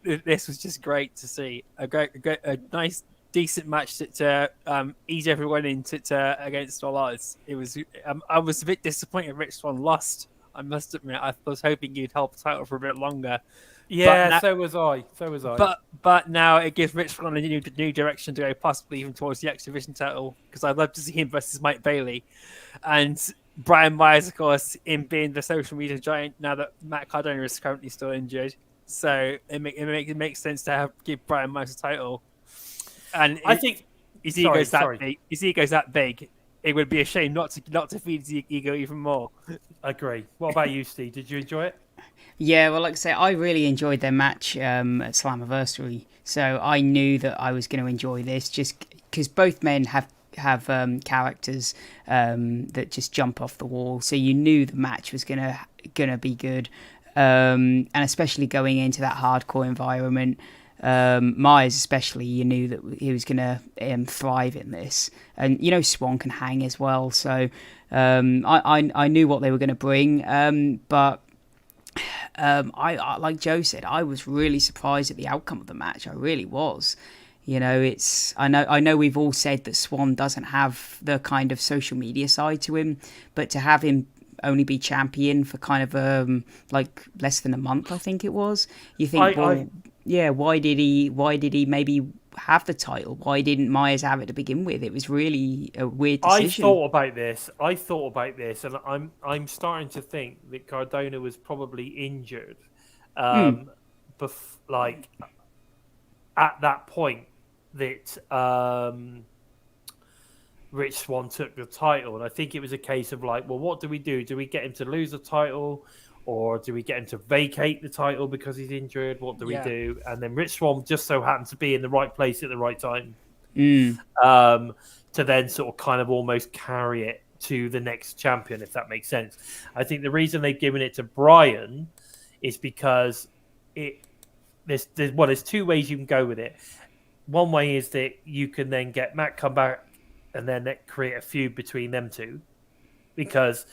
this was just great to see. A nice, decent match to ease everyone into against all odds. It was. I was a bit disappointed Rich Swann lost. I must admit, I was hoping you'd hold the title for a bit longer. Yeah, so was I. But now it gives Rich Swann a new direction to go, possibly even towards the X Division title, because I'd love to see him versus Mike Bailey. And Brian Myers, of course, in being the social media giant now that Matt Cardona is currently still injured. So it makes sense to give Brian Myers a title. And I think his ego's that big. It would be a shame not to feed his ego even more. I agree. What about you, Steve? Did you enjoy it? Yeah, well, like I say, I really enjoyed their match at Slammiversary. So I knew that I was going to enjoy this just because both men have characters that just jump off the wall. So you knew the match was gonna be good, and especially going into that hardcore environment. Myers especially, you knew that he was gonna thrive in this, and Swann can hang as well. So I knew what they were gonna bring, but. I like Joe said, I was really surprised at the outcome of the match. I really was. I know we've all said that Swann doesn't have the kind of social media side to him, but to have him only be champion for kind of like less than a month, I think it was. You think, why did he maybe have the title? Why didn't Myers have it to begin with? It was really a weird decision. I thought about this, and I'm starting to think that Cardona was probably injured, at that point that Rich Swann took the title, and I think it was a case of like, well, what do we do? Do we get him to lose the title? Or do we get him to vacate the title because he's injured? What do we do? And then Rich Swann just so happened to be in the right place at the right time to then sort of kind of almost carry it to the next champion, if that makes sense. I think the reason they've given it to Brian is because there's two ways you can go with it. One way is that you can then get Matt come back and then create a feud between them two, because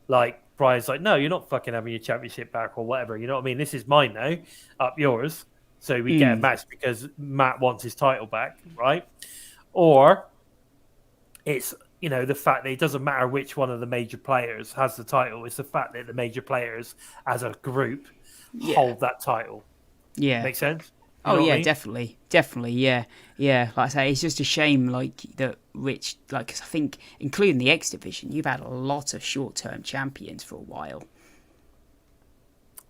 like Brian's like, no, you're not fucking having your championship back or whatever. You know what I mean? This is mine now, up yours. So we get a match because Matt wants his title back, right? Or it's, the fact that it doesn't matter which one of the major players has the title. It's the fact that the major players as a group hold that title. Yeah. Make sense? Oh, yeah, definitely. Yeah. Like I say, it's just a shame, like, that Rich, like, 'cause I think, including the X Division, you've had a lot of short-term champions for a while.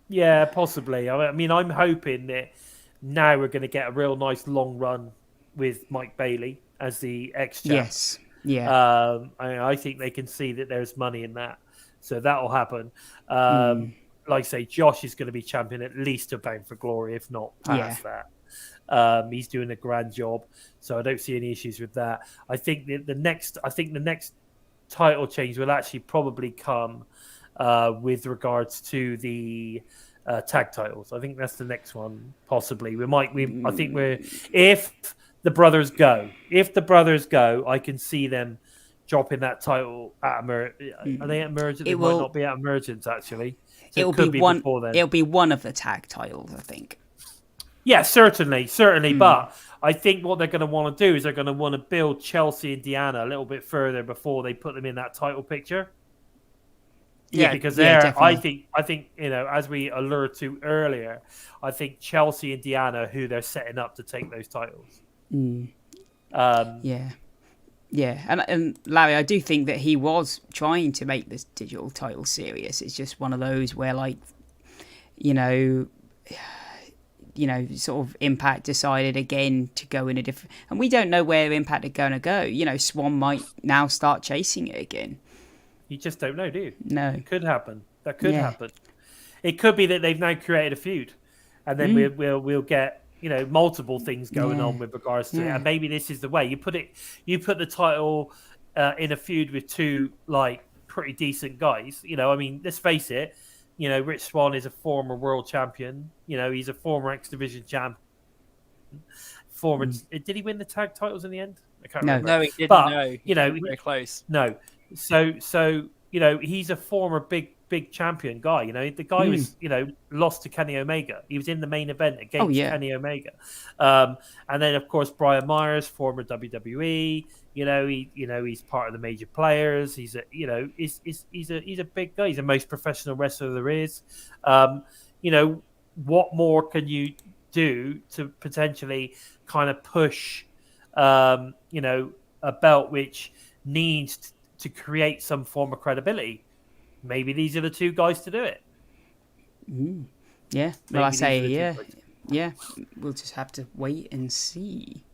Yeah, possibly. I mean, I'm hoping that now we're going to get a real nice long run with Mike Bailey as the X-Champ. Yes, yeah. I think they can see that there's money in that. So that'll happen. Like I say, Josh is going to be champion at least to Bound for Glory, if not past that. He's doing a grand job, so I don't see any issues with that. I think the next title change will actually probably come with regards to the tag titles. I think that's the next one, possibly. I think if the brothers go, I can see them dropping that title at Are they at Emergence? They might not be at Emergence, actually. So it could be before then. It'll be one of the tag titles, I think. Yeah, certainly. But I think what they're going to want to do is they're going to want to build Chelsea and Deanna a little bit further before they put them in that title picture. Yeah, because I think as we alluded to earlier, I think Chelsea and Deanna who they're setting up to take those titles. Yeah, and Larry, I do think that he was trying to make this digital title serious. It's just one of those where, like, sort of Impact decided again to go in a different, and we don't know where Impact are going to go. Swan might now start chasing it again. You just don't know, do you? No, it could happen. That could happen. It could be that they've now created a feud, and then we'll get multiple things going on with regards to it. And maybe this is the way you put the title in a feud with two like pretty decent guys. I mean, let's face it. Rich Swann is a former world champion. He's a former X Division champ. Did he win the tag titles in the end? I can't remember. No, he didn't. But, He was very close. No. So he's a former big champion guy. The guy was lost to Kenny Omega. He was in the main event against Kenny Omega. And then of course Brian Myers, former WWE. He's part of the major players. He's a big guy. He's the most professional wrestler there is. What more can you do to potentially kind of push a belt which needs to create some form of credibility? Maybe these are the two guys to do it. Yeah. Well, I say, yeah. We'll just have to wait and see.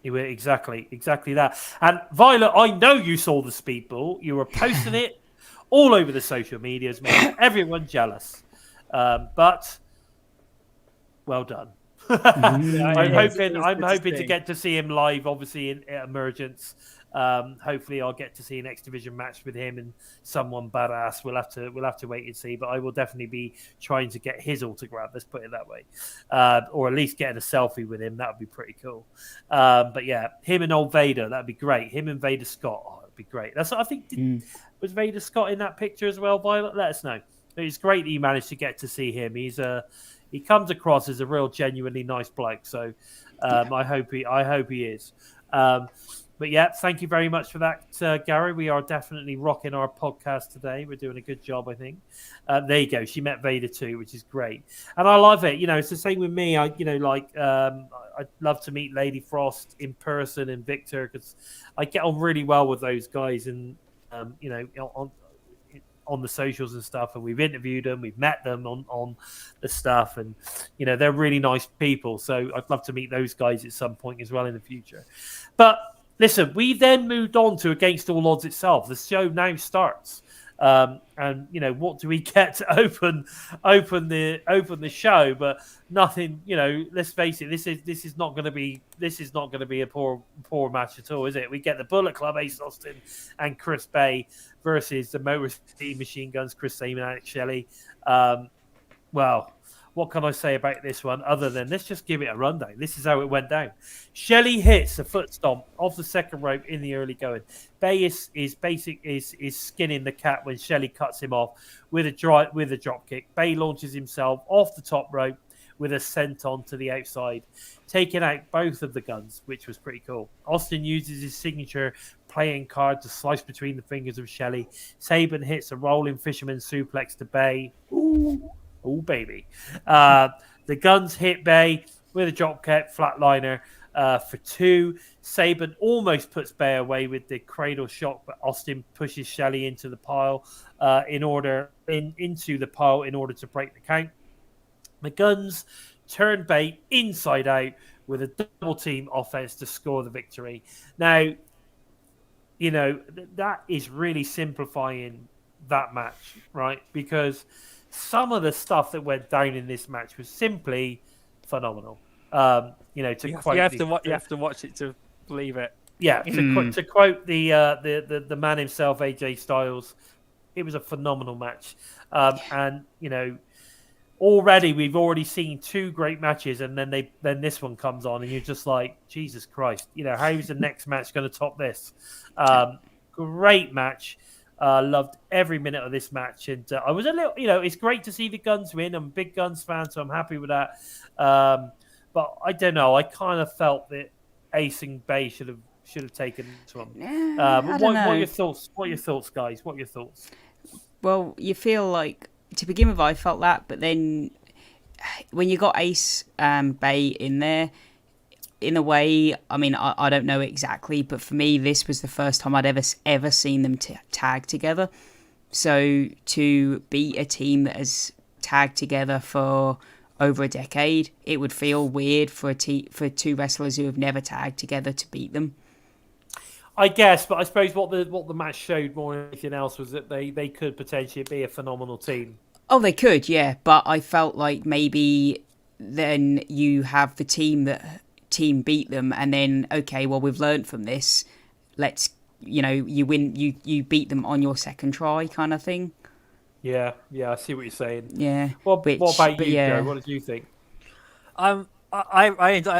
Exactly that. And Violet, I know you saw the speedball. You were posting it all over the social medias, making everyone jealous. But well done. I'm hoping to get to see him live, obviously at Emergence. Hopefully, I'll get to see an X Division match with him and someone badass. We'll have to wait and see. But I will definitely be trying to get his autograph. Let's put it that way, or at least getting a selfie with him. That would be pretty cool. But yeah, him and old Vader, that'd be great. Him and Vader Scott, that'd be great. That's what I think. Was Vader Scott in that picture as well, Violet? Let us know. It's great that you managed to get to see him. He comes across as a real genuinely nice bloke. So I hope he is. But yeah, thank you very much for that, Gary. We are definitely rocking our podcast today. We're doing a good job, I think. There you go. She met Vader too, which is great, and I love it. It's the same with me. I'd love to meet Lady Frost in person and Victor because I get on really well with those guys, and on the socials and stuff, and we've interviewed them, we've met them on the stuff, and they're really nice people. So I'd love to meet those guys at some point as well in the future. But listen, we then moved on to Against All Odds itself. The show now starts, and what do we get to open the show? But nothing. Let's face it. This is not going to be a poor match at all, is it? We get the Bullet Club, Ace Austin and Chris Bay versus the Motor City Machine Guns, Chris Sabin and Alex Shelley. Well, what can I say about this one other than let's just give it a rundown? This is how it went down. Shelley hits a foot stomp off the second rope in the early going. Bay is skinning the cat when Shelley cuts him off with a drop kick. Bay launches himself off the top rope with a senton to the outside, taking out both of the guns, which was pretty cool. Austin uses his signature playing card to slice between the fingers of Shelley. Sabin hits a rolling fisherman suplex to Bay. Oh, baby. The guns hit Bay with a dropkick flatliner for 2. Sabin almost puts Bay away with the cradle shot, but Austin pushes Shelley into the pile into the pile in order to break the count. The guns turn Bay inside out with a double team offense to score the victory. Now, that is really simplifying that match, right? Because some of the stuff that went down in this match was simply phenomenal. You have to watch it to believe it. Yeah, to quote the man himself, AJ Styles, it was a phenomenal match. And already we've already seen 2 great matches, and then this one comes on, and you're just like, Jesus Christ, how's the next match going to top this? Great match. Loved every minute of this match, and I was a little, it's great to see the Guns win. I'm a big Guns fan, so I'm happy with that. But I don't know. I kind of felt that Ace and Bay should have taken this one. What are your thoughts? What are your thoughts, guys? What are your thoughts? Well, you feel like, to begin with, I felt that, but then when you got Ace Bay in there, in a way, I mean, I don't know exactly, but for me, this was the first time I'd ever seen them tag together. So to beat a team that has tagged together for over a decade, it would feel weird for 2 wrestlers who have never tagged together to beat them. I guess, but I suppose what the match showed more than anything else was that they could potentially be a phenomenal team. Oh, they could, yeah, but I felt like maybe then you have the team beat them, and then, okay, well, we've learned from this. Let's, you win, you beat them on your second try, kind of thing. Yeah, I see what you're saying. Yeah. What about you, Joe? What did you think? I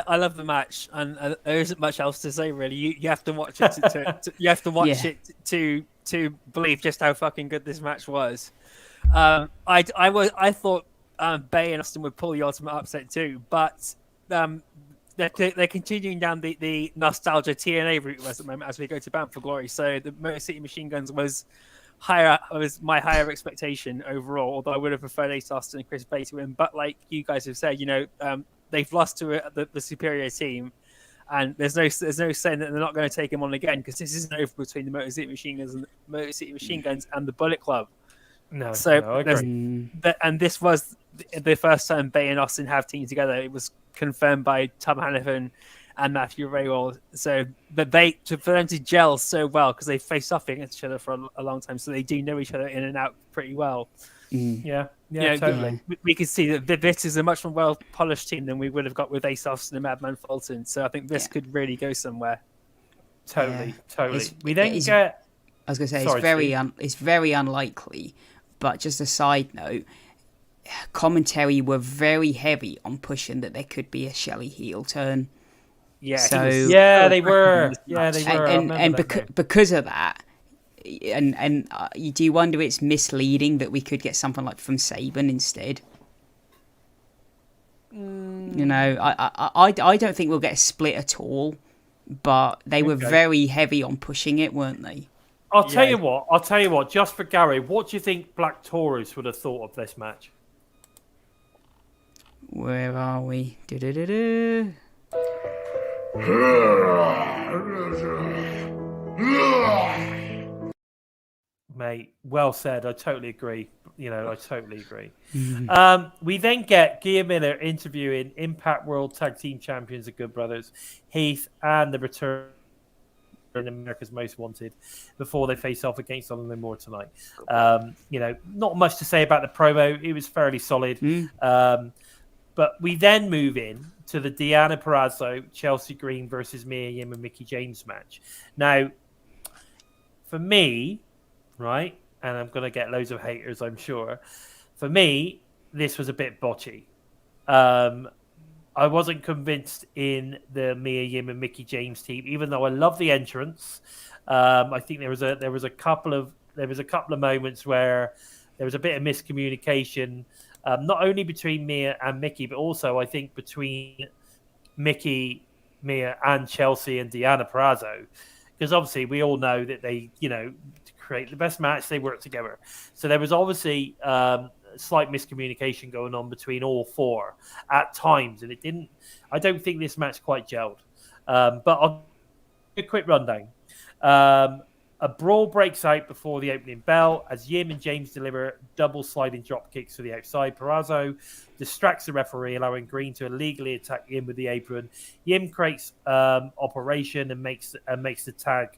love the match, and there isn't much else to say really. You have to watch it you have to watch it to believe just how fucking good this match was. I thought Bay and Austin would pull the ultimate upset too, but they're continuing down the nostalgia TNA route at the moment as we go to Bound for Glory. So the Motor City Machine Guns was my higher expectation overall, although I would have preferred Ace Austin and Chris Bay to win. But like you guys have said, they've lost to the superior team, and there's no saying that they're not going to take him on again, because this isn't over between the Motor City Machine Guns and the Bullet Club. No, so I agree. And this was the first time Bay and Austin have teamed together. It was confirmed by Tom Hannafin and Matthew Raywell. So for them to gel so well, because they faced off against each other for a long time, so they do know each other in and out pretty well. Yeah, totally. We can see that this is a much more well polished team than we would have got with Ace Austin and Madman Fulton. So I think this could really go somewhere. Totally. I was going to say, it's very unlikely. But just a side note, commentary were very heavy on pushing that there could be a Shelley heel turn. Yeah, they were. And because of that, and do you wonder it's misleading that we could get something like from Saban instead? I don't think we'll get a split at all, but they were very heavy on pushing it, weren't they? I'll tell you what, just for Gary, what do you think Black Taurus would have thought of this match? Where are we? Do-do-do-do. Mate, well said. I totally agree. I totally agree. We then get Gia Miller interviewing Impact World Tag Team Champions, the Good Brothers, Heath, and the return in America's Most Wanted before they face off against Honor No More tonight. Not much to say about the promo. It was fairly solid. But we then move in to the Deanna Purrazzo, Chelsea Green versus Mia Yim and Mickie James match. Now, for me, right, and I'm going to get loads of haters, I'm sure. For me, this was a bit botchy. I wasn't convinced in the Mia Yim and Mickie James team, even though I love the entrance. I think there was a couple of moments where there was a bit of miscommunication, not only between Mia and Mickie, but also I think between Mickie, Mia, and Chelsea and Deanna Purrazzo, because obviously we all know that they, to create the best match, they work together. So there was obviously slight miscommunication going on between all 4 at times, and I don't think this match quite gelled. But I'll give a quick rundown. A brawl breaks out before the opening bell as Yim and James deliver double sliding drop kicks to the outside. Purrazzo distracts the referee, allowing Green to illegally attack Yim with the apron. Yim creates operation and makes the tag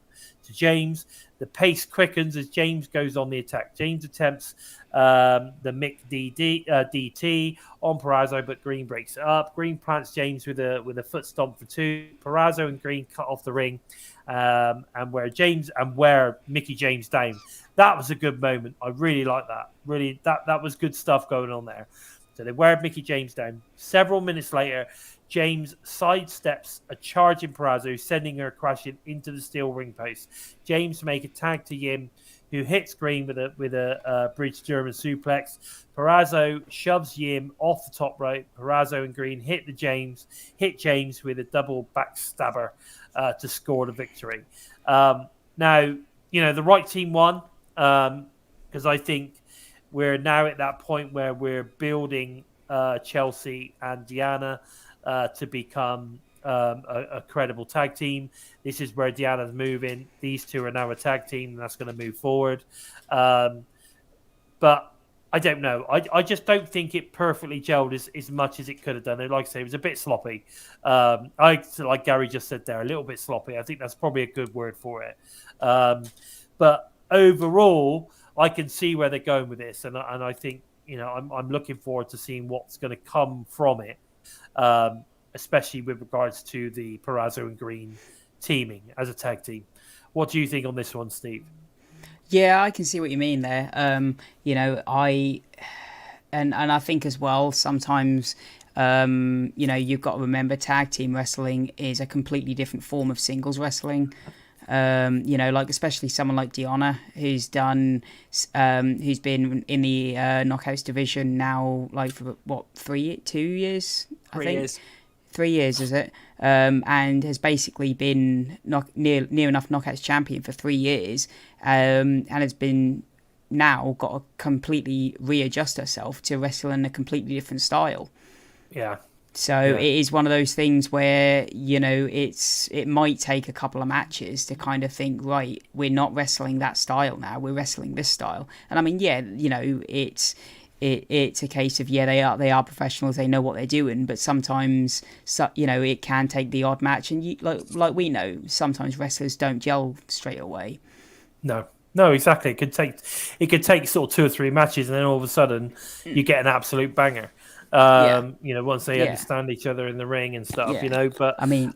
to James. The pace quickens as James goes on the attack. James attempts the Mick DT on Perazzo, but Green breaks it up. Green plants James with a foot stomp for 2. Perazzo and Green cut off the ring, and wear Mickey James down. That was a good moment. I really like that. Really, that was good stuff going on there. So they wear Mickey James down. Several minutes later, James sidesteps a charging Perazzo, sending her crashing into the steel ring post. James make a tag to Yim, who hits Green with a bridge German suplex. Perazzo shoves Yim off the top rope. Perazzo and Green hit James with a double backstabber to score the victory. Now, the right team won, because I think we're now at that point where we're building Chelsea and Diana to become a credible tag team. This is where Diana's moving. These two are now a tag team, and that's going to move forward. But I don't know. I just don't think it perfectly gelled as much as it could have done. And like I say, it was a bit sloppy. Like Gary just said there, a little bit sloppy. I think that's probably a good word for it. But overall, I can see where they're going with this, and I think I'm looking forward to seeing what's going to come from it. Especially with regards to the Perazzo and Green teaming as a tag team. What do you think on this one, Steve? Yeah, I can see what you mean there. I think as well, sometimes, you've got to remember tag team wrestling is a completely different form of singles wrestling. Like especially someone like Diana, who's been in the knockouts division now, like for what, 2 years? 3 years. 3 years, is it? And has basically been near enough knockouts champion for 3 years, and has been now got to completely readjust herself to wrestle in a completely different style. Yeah. So it is one of those things where, it might take a couple of matches to kind of think, right, we're not wrestling that style now, we're wrestling this style. And I mean, it's a case of, they are professionals, they know what they're doing, but sometimes, it can take the odd match. And like we know, sometimes wrestlers don't gel straight away. No, exactly. It could take sort of 2 or 3 matches, and then all of a sudden you get an absolute banger. Once they understand each other in the ring and stuff, but I mean,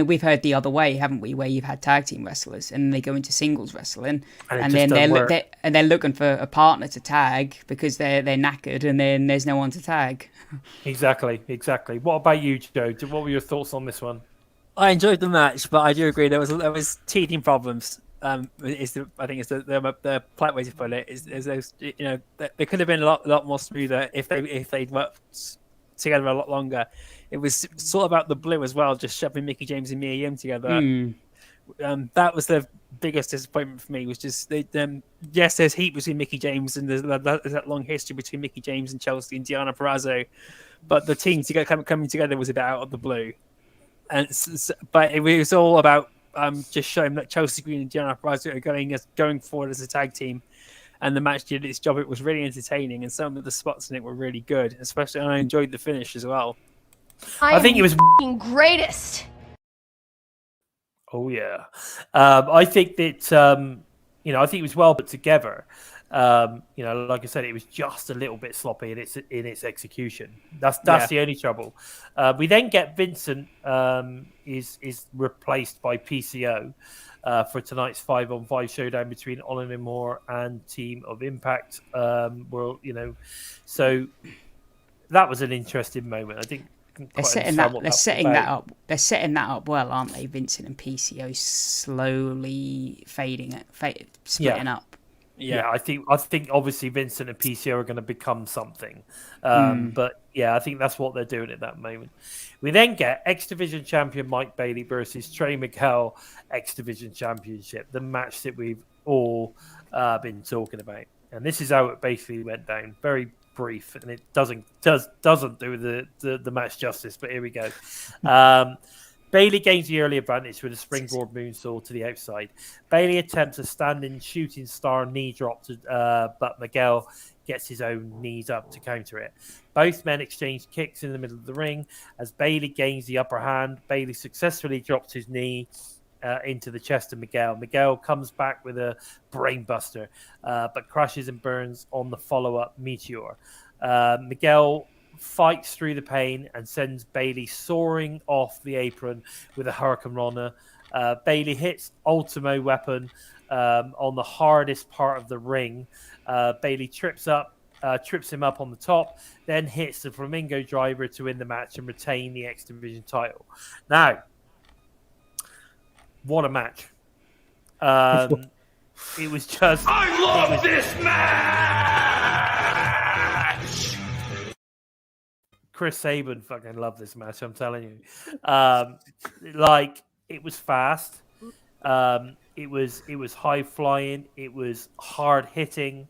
we've heard the other way, haven't we, where you've had tag team wrestlers and they go into singles wrestling, and then they're looking for a partner to tag because they're knackered, and then there's no one to tag. Exactly. What about you, Joe? What were your thoughts on this one? I enjoyed the match, but I do agree there was teething problems. I think it's the polite way to put it. Is those, they could have been a lot more smoother if they'd worked together a lot longer. It was sort of about the blue as well, just shoving Mickey James and Mia Yim together. That was the biggest disappointment for me. Was just yes, there's heat between Mickey James, and there's that long history between Mickey James and Chelsea and Diana Perazzo, but the team coming together was a bit out of the blue, but it was all about just showing that Chelsea Green and Diana Perazzo are going forward as a tag team, and the match did its job. It was really entertaining, and some of the spots in it were really good. Especially, and I enjoyed the finish as well. I think it was greatest. Oh yeah, I think that I think it was well put together. Like I said, it was just a little bit sloppy in its execution. That's the only trouble. We then get Vincent is replaced by PCO for tonight's 5-on-5 showdown between Oliver Moore and Team of Impact. So that was an interesting moment. I think they're setting that up well, aren't they? Vincent and PCO slowly splitting up. Yeah, I think obviously Vincent and PCO are going to become something. But yeah, I think that's what they're doing at that moment. We then get X Division champion Mike Bailey versus Trey Miguel X Division Championship, the match that we've all been talking about. And this is how it basically went down. Very brief, and it doesn't do the match justice, but here we go. Bailey gains the early advantage with a springboard moonsault to the outside. Bailey attempts a standing shooting star knee drop, but Miguel gets his own knees up to counter it. Both men exchange kicks in the middle of the ring. As Bailey gains the upper hand, Bailey successfully drops his knee into the chest of Miguel. Miguel comes back with a brainbuster, but crashes and burns on the follow-up Meteor. Miguel fights through the pain and sends Bailey soaring off the apron with a Hurricane Rana. Bailey hits Ultimo Weapon on the hardest part of the ring. Bailey trips him up on the top, then hits the Flamingo Driver to win the match and retain the X Division title. Now, what a match. It was just... I love this match! Chris Sabin fucking loved this match, I'm telling you. It was fast. It was high flying. It was hard hitting.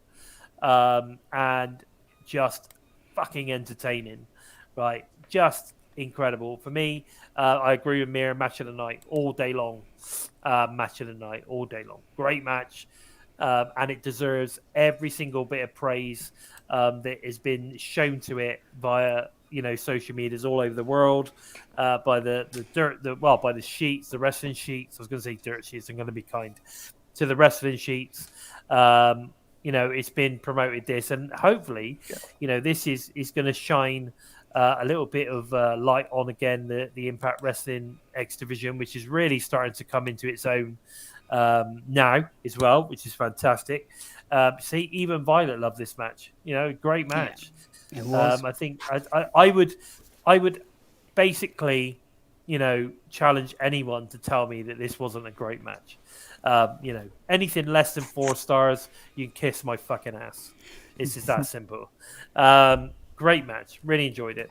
And just fucking entertaining, right? Just incredible. For me, I agree with Mira, match of the night all day long. Match of the night all day long. Great match. And it deserves every single bit of praise that has been shown to it via social medias all over the world, by by the sheets, the wrestling sheets. I was going to say dirt sheets. I'm going to be kind to the wrestling sheets. It's been promoted this, and hopefully, this is going to shine a little bit of light on again the Impact Wrestling X Division, which is really starting to come into its own now as well, which is fantastic. See, even Violet loved this match. Great match. Yeah, it was. I think I would basically, challenge anyone to tell me that this wasn't a great match. Anything less than 4 stars, you can kiss my fucking ass. It's just that simple. Great match. Really enjoyed it.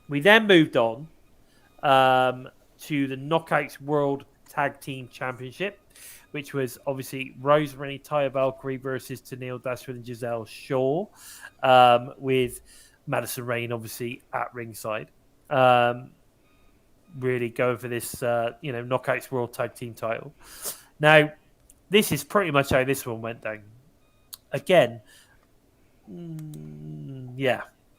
We then moved on to the Knockouts World Tag Team Championship, which was obviously Rosemary, Taya Valkyrie versus Tenille Dashwood and Giselle Shaw, with Madison Rayne obviously at ringside. Really going for this, Knockouts World Tag Team title. Now, this is pretty much how this one went down. Again,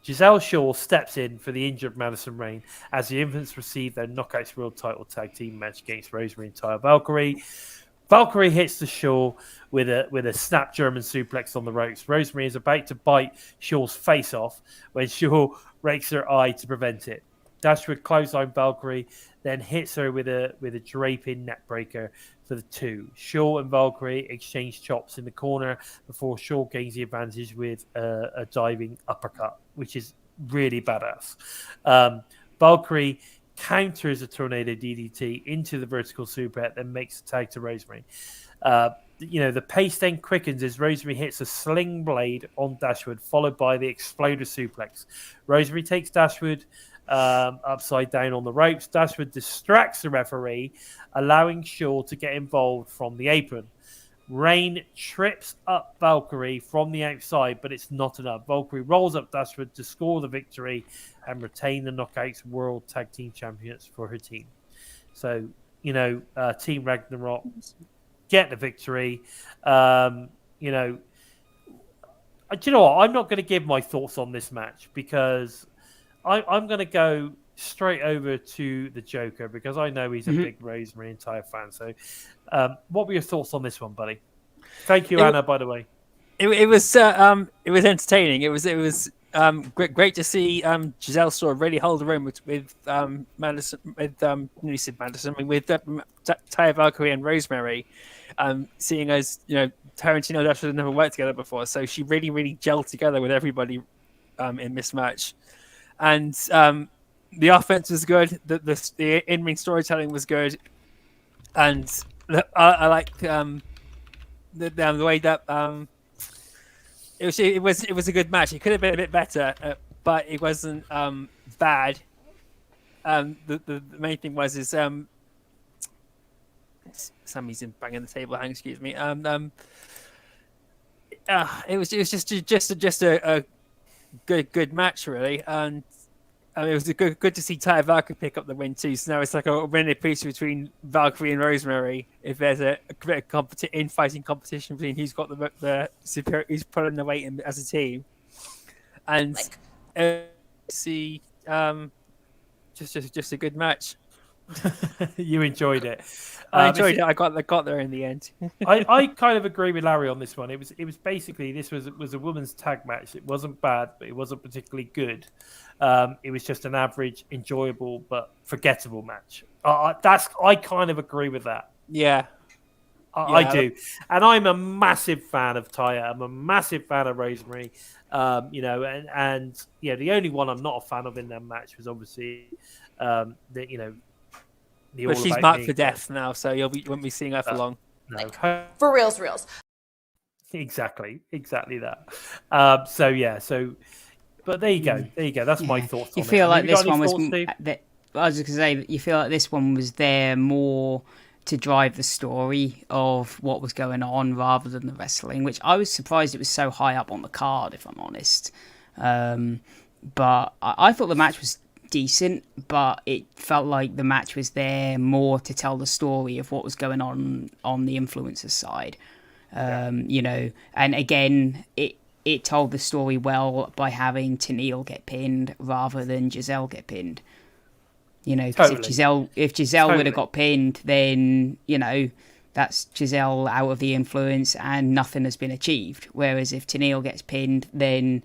Giselle Shaw steps in for the injured Madison Rayne as the Infants receive their Knockouts World Title Tag Team match against Rosemary and Taya Valkyrie. Valkyrie hits the Shaw with a snap German suplex on the ropes. Rosemary is about to bite Shaw's face off when Shaw rakes her eye to prevent it. Dashwood clothesline Valkyrie, then hits her with a draping neckbreaker for the 2. Shaw and Valkyrie exchange chops in the corner before Shaw gains the advantage with a diving uppercut, which is really badass. Valkyrie counters a tornado DDT into the vertical suplex, then makes a tag to Rosemary. The pace then quickens as Rosemary hits a sling blade on Dashwood, followed by the exploder suplex. Rosemary takes Dashwood upside down on the ropes. Dashwood distracts the referee, allowing Shaw to get involved from the apron. Rain trips up Valkyrie from the outside, but it's not enough. Valkyrie rolls up Dashwood to score the victory and retain the Knockouts World Tag Team Champions for her team. So, Team Ragnarok get the victory. Do you know what? I'm not going to give my thoughts on this match because I'm going to go straight over to the Joker because I know he's a big Rosemary and Taya fan. So, what were your thoughts on this one, buddy? Thank you, Anna. By the way, it was entertaining. It was great to see Giselle Shaw really hold the room with Madison, with Taya Valkyrie and Rosemary. Seeing as Tarantino and Dashwood had never worked together before, so she really gelled together with everybody in this match. And the offense was good. The in-ring storytelling was good, and I like the way that it was a good match. It could have been a bit better, but it wasn't bad. The main thing was Sammy's banging the table. Excuse me. It was just a good match, really, and it was good to see Taya Valkyrie pick up the win too. So now it's like a winning piece between Valkyrie and Rosemary. If there's a bit of infighting competition between who's got the superior, who's pulling the weight in as a team, and see, just a good match. You enjoyed it. I enjoyed it. I got there in the end. I kind of agree with Larry on this one. It was basically this was a women's tag match. It wasn't bad, but it wasn't particularly good. It was just an average, enjoyable but forgettable match. I kind of agree with that. Yeah. I do, and I'm a massive fan of Taya. I'm a massive fan of Rosemary. And the only one I'm not a fan of in that match was obviously the But she's marked for death now, so you won't be seeing her for long. No, For reals. exactly that. But there you go. That's my thoughts. You on feel it. like Have you this got one any was. thoughts, I was just gonna say, you feel like this one was there more to drive the story of what was going on rather than the wrestling, which I was surprised it was so high up on the card, if I'm honest. But I thought the match was decent, but it felt like the match was there more to tell the story of what was going on the influencer side. And again, it told the story well by having Tenille get pinned rather than Giselle get pinned. Because if Giselle would have got pinned, then that's Giselle out of the influence and nothing has been achieved. Whereas if Tenille gets pinned, then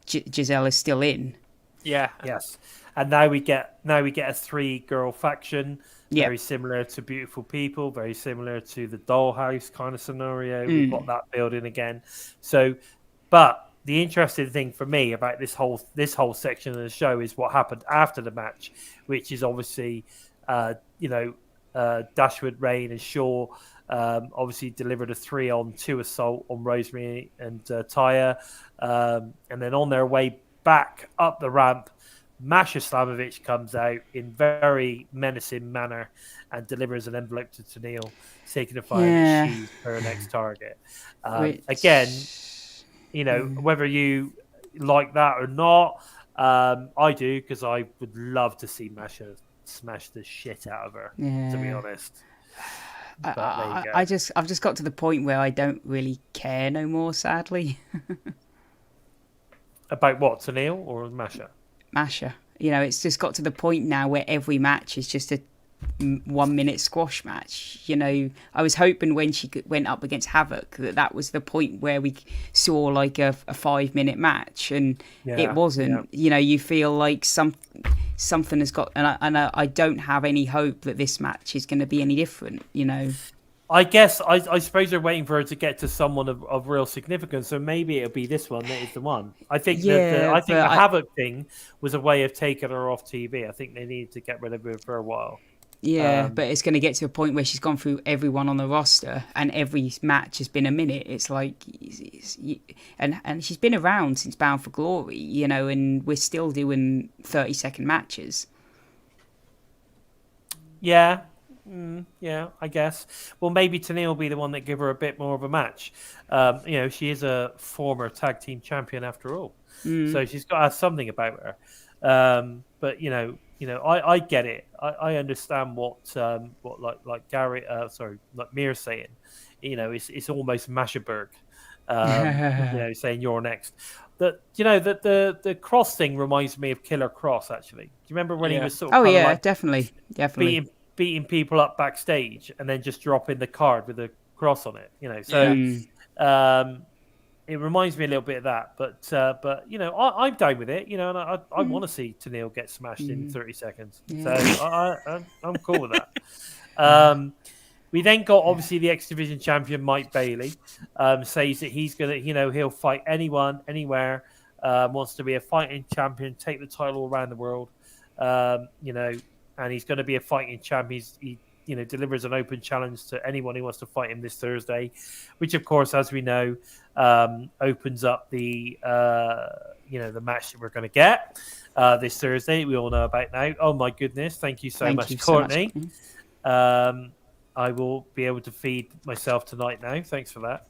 Giselle is still in. Yeah. Yes. And now we get a 3-girl faction, very similar to Beautiful People, very similar to the Dollhouse kind of scenario. We've got that building again. So, but the interesting thing for me about this whole section of the show is what happened after the match, which is obviously, Dashwood, Rain, and Shaw obviously delivered a 3-on-2 assault on Rosemary and Taya, and then on their way back up the ramp, Masha Slamovich comes out in very menacing manner and delivers an envelope to Tenille, signifying she's her next target. Again, whether you like that or not, I do, because I would love to see Masha smash the shit out of her, to be honest. I've just got to the point where I don't really care no more, sadly. About what, Tenille or Masha? Masha. It's just got to the point now where every match is just a 1-minute squash match. I was hoping when she went up against Havoc that was the point where we saw like a 5-minute match, and it wasn't. You feel like something has got, and I don't have any hope that this match is going to be any different. I guess I suppose they're waiting for her to get to someone of real significance, so maybe it'll be this one that is the one. I think the Havoc thing was a way of taking her off TV. I think they needed to get rid of her for a while. Yeah, but it's going to get to a point where she's gone through everyone on the roster, and every match has been a minute. It's like, and she's been around since Bound for Glory, and we're still doing 30-second matches. Yeah. I guess. Well, maybe Tenille will be the one that give her a bit more of a match. She is a former tag team champion after all, so she's got to have something about her. But I get it. I understand what like Gary, like Mir's saying. It's almost Mashaberg, saying you're next. The Cross thing reminds me of Killer Cross. Actually, do you remember when he was sort of? Oh yeah, like definitely. Beating people up backstage and then just dropping the card with a cross on it, it reminds me a little bit of that, but I'm down with it, and I want to see Tenille get smashed in 30 seconds, so I'm cool with that. We then got obviously the X Division champion Mike Bailey, says that he's gonna, he'll fight anyone, anywhere, wants to be a fighting champion, take the title around the world, and he's going to be a fighting champ. He delivers an open challenge to anyone who wants to fight him this Thursday, which of course, as we know, opens up the the match that we're going to get this Thursday. We all know about now. Oh my goodness! Thank you so much, Courtney. I will be able to feed myself tonight now. Thanks for that.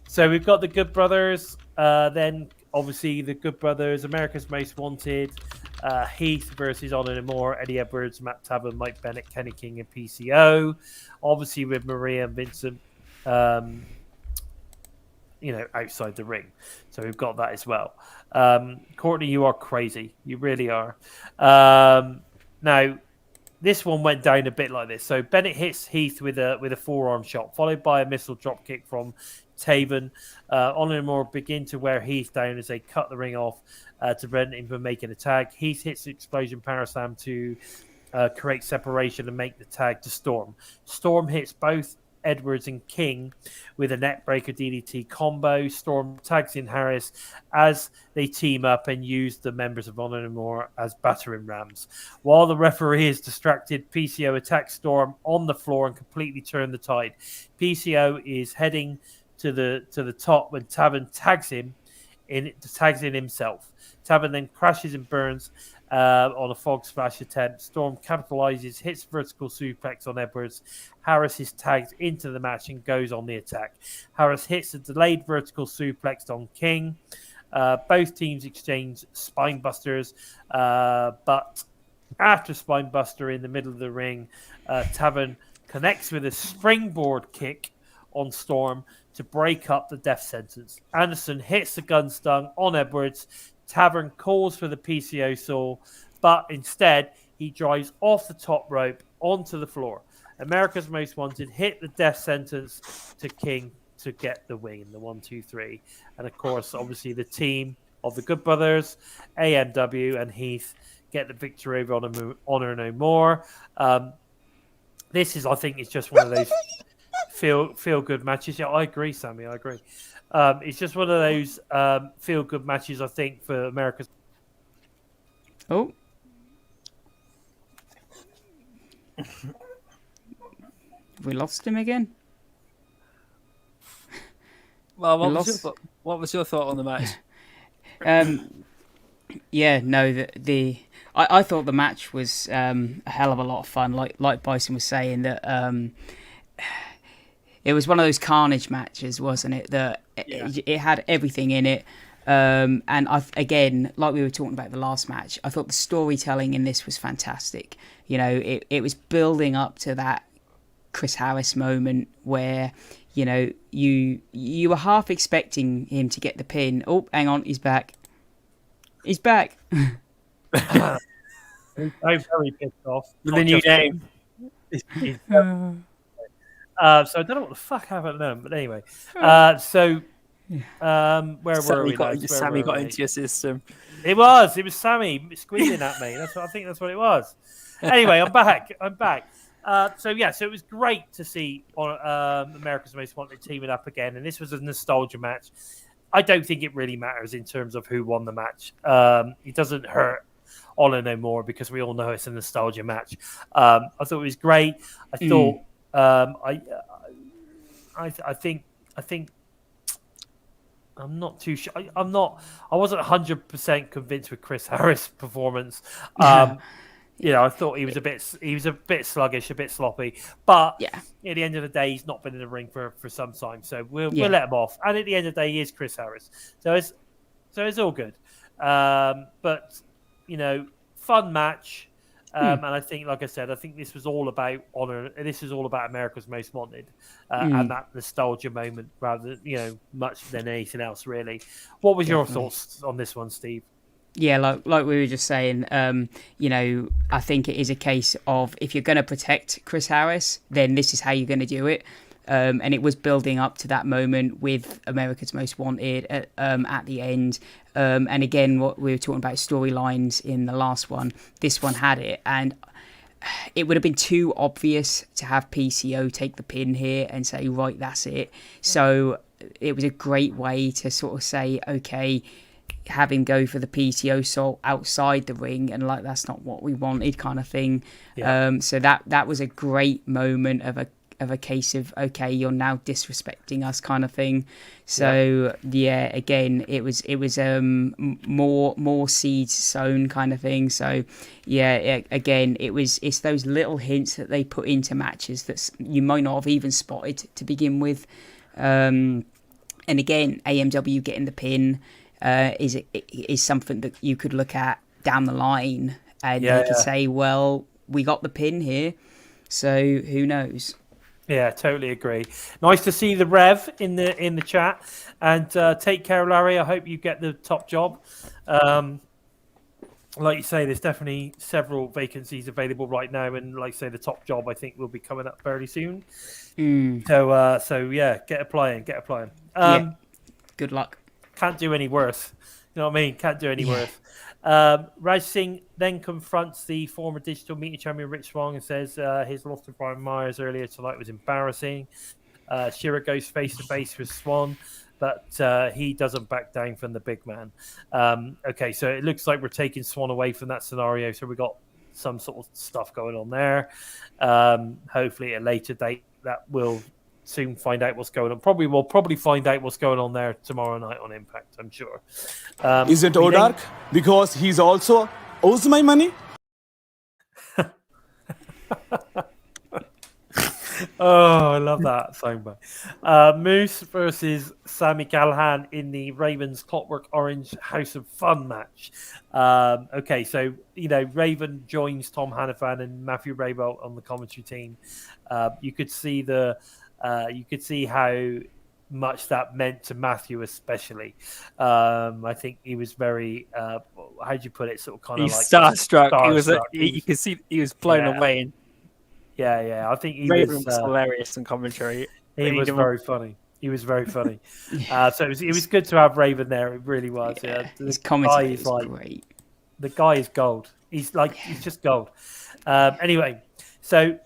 So we've got the Good Brothers. Then obviously the Good Brothers, America's Most Wanted, Heath versus Honor and More, Eddie Edwards, Matt Taven, Mike Bennett, Kenny King, and PCO. Obviously with Maria and Vincent, outside the ring. So we've got that as well. Courtney, you are crazy. You really are. Now, this one went down a bit like this. So Bennett hits Heath with a forearm shot, followed by a missile drop kick from Taven. Honor and Moore begin to wear Heath down as they cut the ring off to prevent him from making a tag. Heath hits the explosion power slam to create separation and make the tag to Storm. Storm hits both Edwards and King with a neckbreaker DDT combo. Storm tags in Harris as they team up and use the members of Honor and More as battering rams. While the referee is distracted, PCO attacks Storm on the floor and completely turn the tide. PCO is heading to the top when Taven tags in himself. Taven then crashes and burns on a fog splash attempt. Storm capitalizes, hits vertical suplex on Edwards. Harris is tagged into the match and goes on the attack. Harris hits a delayed vertical suplex on King. Both teams exchange spine busters, but after spine buster in the middle of the ring, Taven connects with a springboard kick on Storm to break up the death sentence. Anderson hits the gun stung on Edwards. Taven calls for the PCO saw, but instead he drives off the top rope onto the floor. America's Most Wanted hit the death sentence to King to get the win, the 1, 2, 3. And of course, obviously the team of the Good Brothers, AMW and Heath get the victory over Honor No More. This is, I think, it's just one of those feel good matches. Yeah, I agree, Sammy. I agree. It's just one of those feel good matches, I think, for America's. Oh. We lost him again. Well, what was your thought on the match? Yeah, no, I thought the match was a hell of a lot of fun. Like Bison was saying, that it was one of those carnage matches, wasn't it? That it had everything in it. And again, like we were talking about the last match, I thought the storytelling in this was fantastic. It was building up to that Chris Harris moment where, you were half expecting him to get the pin. Oh, hang on, he's back. He's back. I'm very pissed off. The new name. So I don't know what the fuck happened then, but anyway. Where were we? Sammy got into your system. It was Sammy squeezing at me. I think that's what it was. Anyway, I'm back. So it was great to see America's Most Wanted teaming up again, and this was a nostalgia match. I don't think it really matters in terms of who won the match. It doesn't hurt Honor No More because we all know it's a nostalgia match. I thought it was great. I thought I think I'm not too sure. I wasn't 100% convinced with Chris Harris' performance. I thought he was a bit sluggish, a bit sloppy. But at the end of the day, he's not been in the ring for some time, so we'll let him off. And at the end of the day, he is Chris Harris, so it's all good. But fun match. And I think, like I said, this was all about honor. This is all about America's Most Wanted and that nostalgia moment, rather than much than anything else, really. What was your thoughts on this one, Steve? Yeah, like we were just saying, I think it is a case of if you're going to protect Chris Harris, then this is how you're going to do it. And it was building up to that moment with America's Most Wanted at the end. And again, what we were talking about storylines in the last one, this one had it. And it would have been too obvious to have PCO take the pin here and say, right, that's it. So it was a great way to sort of say, okay, have him go for the PCO salt outside the ring, and that's not what we wanted, kind of thing. So that was a great moment of a case of, okay, you're now disrespecting us, kind of thing. So again, it was more seeds sown, kind of thing. So again, it's those little hints that they put into matches that you might not have even spotted to begin with. And again, AMW getting the pin is something that you could look at down the line, and you could say, well, we got the pin here, so who knows? Yeah, totally agree. Nice to see the Rev in the chat, and take care, Larry. I hope you get the top job. Like you say, there's definitely several vacancies available right now, and like I say, the top job I think will be coming up fairly soon. So yeah, get applying. Yeah. Good luck. Can't do any worse. You know what I mean? Can't do any worse. Raj Singh then confronts the former digital media champion Rich Swan and says his loss to Brian Myers earlier tonight was embarrassing. Shira goes face to face with Swan, but he doesn't back down from the big man. Okay, so it looks like we're taking Swan away from that scenario. So we got some sort of stuff going on there. Hopefully, at a later date, that will soon find out what's going on. We'll probably find out what's going on there tomorrow night on Impact, I'm sure. Is it Odark? Because he's also owes my money? Oh, I love that soundbite. Moose versus Sami Callihan in the Ravens Clockwork Orange House of Fun match. Okay, so Raven joins Tom Hannafan and Matthew Raybolt on the commentary team. You could see how much that meant to Matthew, especially. I think he was very how'd you put it? Sort of kind of He's like starstruck. He was. starstruck. You can see he was blown away. Yeah. I think he Raven was hilarious in commentary. He was very funny. So it was good to have Raven there. It really was. Yeah, The his guy commentary is is like great. the guy is gold. He's just gold. Anyway, so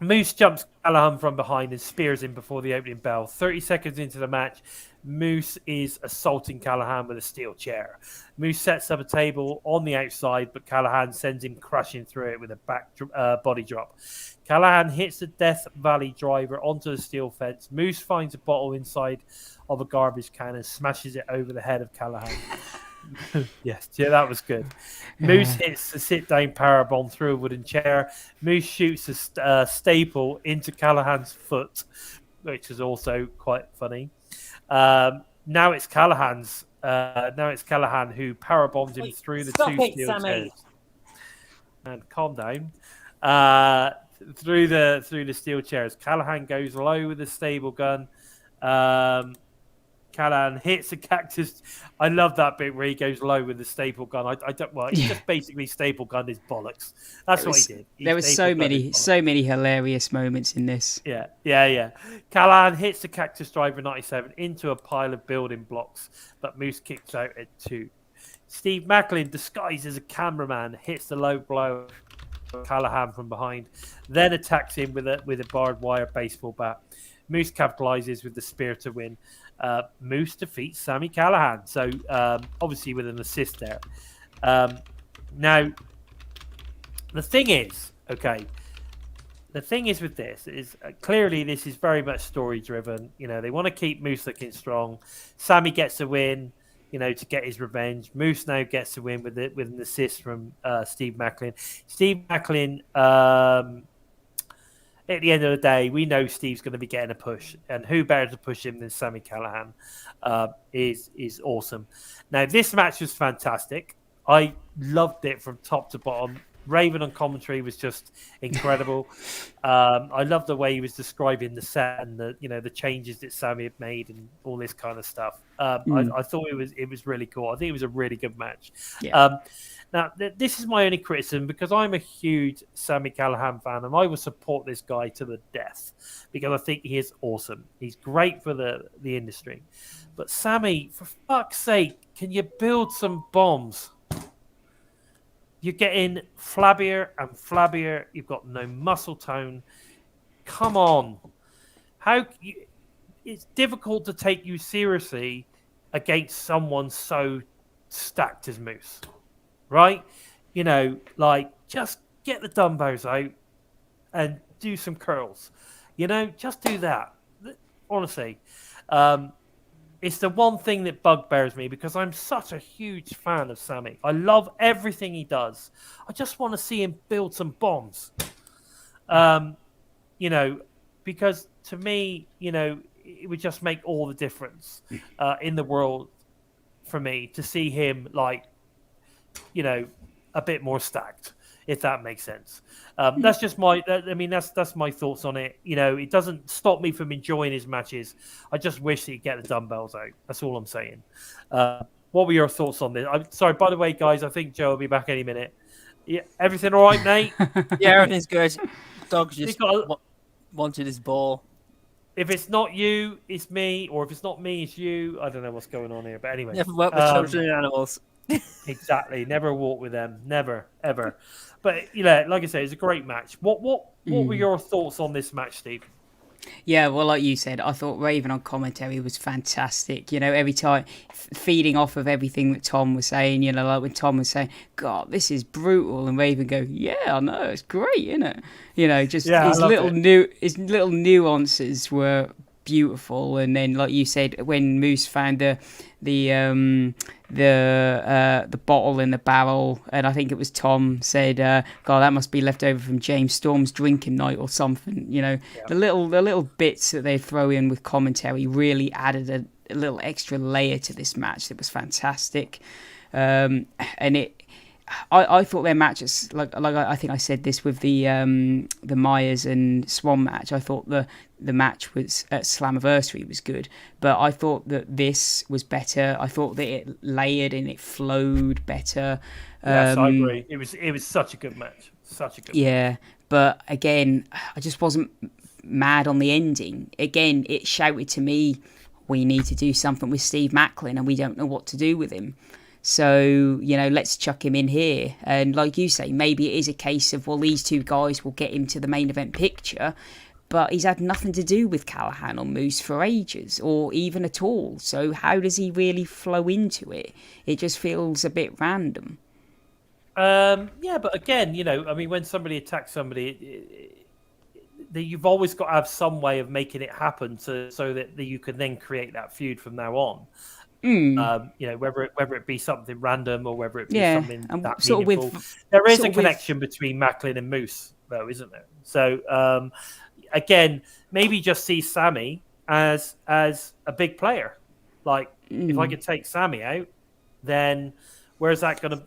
Moose jumps Callahan from behind and spears him before the opening bell. 30 seconds into the match, Moose is assaulting Callahan with a steel chair. Moose sets up a table on the outside, but Callahan sends him crashing through it with a body drop. Callahan hits the Death Valley driver onto the steel fence. Moose finds a bottle inside of a garbage can and smashes it over the head of Callahan. Yes, yeah, that was good. Moose hits a sit-down powerbomb through a wooden chair. Moose shoots a staple into Callahan's foot, which is also quite funny. Now it's Callahan who powerbombs him through the two steel chairs. And calm down. Through the steel chairs, Callahan goes low with the stable gun. Callahan hits a cactus. I love that bit where he goes low with the staple gun. I don't. Well, he just basically staple gunned his bollocks. That's what he did. There were so many hilarious moments in this. Yeah. Callahan hits the Cactus Driver 97 into a pile of building blocks, but Moose kicks out at 2. Steve Macklin, disguised as a cameraman, hits the low blow of Callahan from behind, then attacks him with a barbed wire baseball bat. Moose capitalizes with the spear to win. Moose defeats Sami Callihan. So obviously with an assist there. Now, the thing is with this is clearly this is very much story driven. They want to keep Moose looking strong. Sami gets a win, to get his revenge. Moose now gets a win with an assist from Steve Macklin. Steve Macklin, at the end of the day, we know Steve's going to be getting a push, and who better to push him than Sami Callihan? Is awesome. Now, this match was fantastic. I loved it from top to bottom. Raven on commentary was just incredible. I love the way he was describing the set and the changes that Sami had made and all this kind of stuff. I thought it was really cool. I think it was a really good match. Yeah. Now, this is my only criticism because I'm a huge Sami Callihan fan and I will support this guy to the death because I think he is awesome. He's great for the industry. But Sami, for fuck's sake, can you build some bombs? You're getting flabbier and flabbier. You've got no muscle tone. Come on. It's difficult to take you seriously against someone so stacked as Moose. Right? Just get the dumbbells out and do some curls. Just do that. Honestly. It's the one thing that bugbears me because I'm such a huge fan of Sami. I love everything he does. I just want to see him build some bombs. Because to me, it would just make all the difference in the world for me to see him a bit more stacked. if that makes sense. That's just my. That's my thoughts on it. It doesn't stop me from enjoying his matches. I just wish he'd get the dumbbells out. That's all I'm saying. What were your thoughts on this? I'm sorry. By the way, guys, I think Joe will be back any minute. Yeah, everything all right, Nate? Yeah, everything's good. Dog's just wanted his ball. If it's not you, it's me, or if it's not me, it's you. I don't know what's going on here, but anyway. Never work with children and animals. Exactly. Never walk with them. Never, ever. But like I say, it's a great match. What were your thoughts on this match, Steve? Yeah, well, like you said, I thought Raven on commentary was fantastic. Every time feeding off of everything that Tom was saying, like when Tom was saying, God, this is brutal. And Raven go, yeah, I know, it's great, isn't it? His little nuances were beautiful. And then, like you said, when Moose found the bottle in the barrel, and I think it was Tom said, God, that must be left over from James Storm's drinking night or something. The little bits that they throw in with commentary really added a little extra layer to this match that was fantastic. And I thought their matches, like I think I said this with the Myers and Swan match. I thought the match was at Slammiversary was good, but I thought that this was better. I thought that it layered and it flowed better. Yes, I agree. It was such a good match. Yeah, but again, I just wasn't mad on the ending. Again, it shouted to me, we need to do something with Steve Macklin, and we don't know what to do with him. So, let's chuck him in here. And like you say, maybe it is a case of, well, these two guys will get him to the main event picture, but he's had nothing to do with Callahan or Moose for ages, or even at all. So how does he really flow into it? It just feels a bit random. Yeah, but again, when somebody attacks somebody, you've always got to have some way of making it happen so that you can then create that feud from now on. Whether it be something random or whether it be something that meaningful. There is a connection between Macklin and Moose, though, isn't there? So again, maybe just see Sammy as a big player. Like if I could take Sammy out, then where's that gonna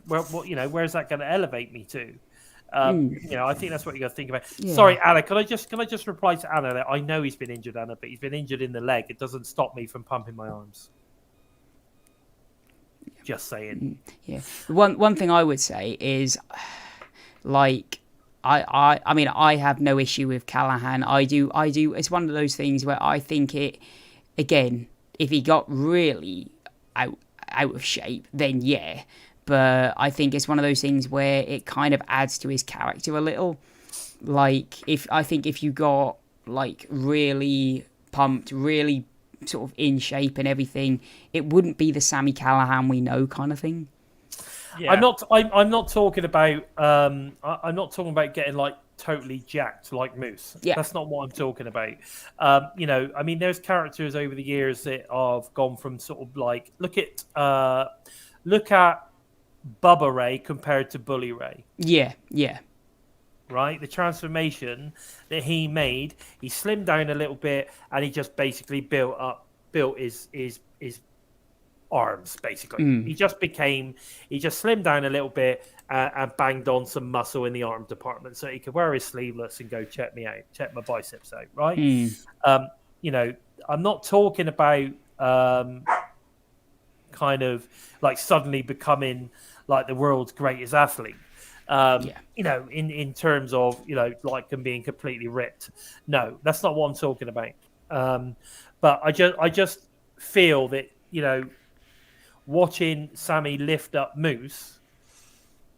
elevate me to? I think that's what you got to think about. Yeah. Sorry, Anna. Can I just reply to Anna that I know he's been injured, Anna, but he's been injured in the leg. It doesn't stop me from pumping my arms. Just saying. Yeah. One thing I would say is, like, I have no issue with Callahan. I do. It's one of those things where I think it, again, if he got really out of shape, then yeah. But I think it's one of those things where it kind of adds to his character a little. Like, if you got, like, really pumped, really sort of in shape and everything, it wouldn't be the Sami Callihan we know kind of thing. Yeah. I'm not talking about I'm not talking about getting like totally jacked like Moose. Yeah. That's not what I'm talking about. There's characters over the years that have gone from sort of like look at Bubba Ray compared to Bully Ray. Yeah. Right, the transformation that he made, he slimmed down a little bit, and he just basically built his arms. Basically, he just slimmed down a little bit and banged on some muscle in the arm department, so he could wear his sleeveless and go check me out, check my biceps out. Right, I'm not talking about kind of like suddenly becoming like the world's greatest athlete. In terms of, like them being completely ripped. No, that's not what I'm talking about. But I just feel that, watching Sammy lift up Moose,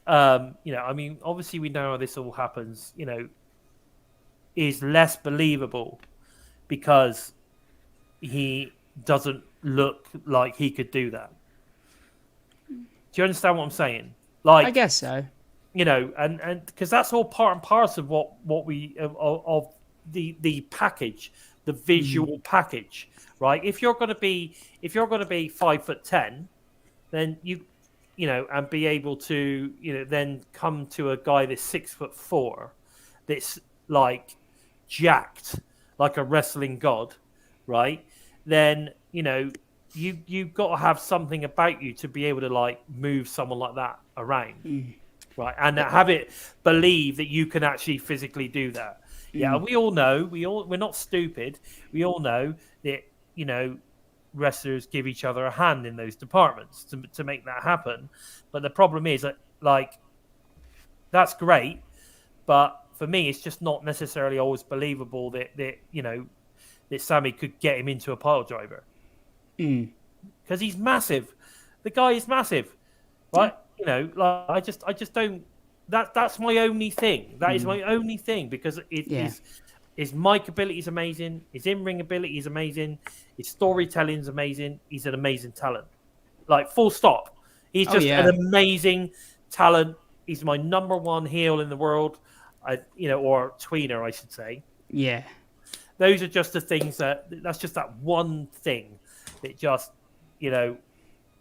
obviously we know how this all happens, is less believable because he doesn't look like he could do that. Do you understand what I'm saying? Like, I guess so. And because that's all part and parcel of what we of the package, the visual package, right? If you're going to be 5'10", then and be able to then come to a guy that's 6'4", that's like jacked like a wrestling god, right? Then you've got to have something about you to be able to like move someone like that around. right? And have it believe that you can actually physically do that. Yeah, we all know, we're not stupid. We all know that, you know, wrestlers give each other a hand in those departments to make that happen. But the problem is that, like, that's great, but for me, it's just not necessarily always believable that you know, that Sammy could get him into a pile driver. Because he's massive. The guy is massive, right? You know, like I just don't. That's my only thing. That is my only thing, because his mic ability is amazing. His in-ring ability is amazing. His storytelling is amazing. He's an amazing talent. Like, full stop. He's just an amazing talent. He's my number one heel in the world. Or tweener, I should say. Yeah. Those are just the things that's just that one thing that just, you know,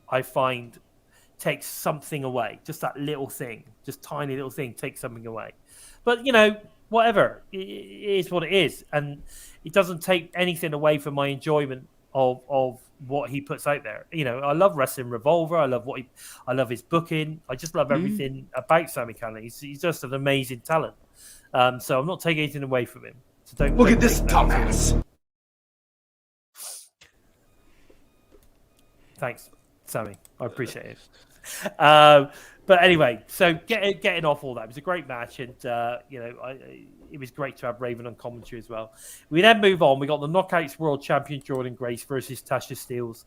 I find takes something away. Just that little thing, just tiny little thing takes something away. But, you know, whatever, it is what it is. And it doesn't take anything away from my enjoyment of what he puts out there. You know, I love Wrestling Revolver. I love his booking. I just love everything about Sami Callihan. He's just an amazing talent. So I'm not taking anything away from him. So don't Look at this dumbass. Thanks, Sammy. I appreciate it. But anyway, so getting off all that, it was a great match, and it was great to have Raven on commentary as well. We then move on. We got the Knockouts World Champion Jordan Grace versus Tasha Steelz,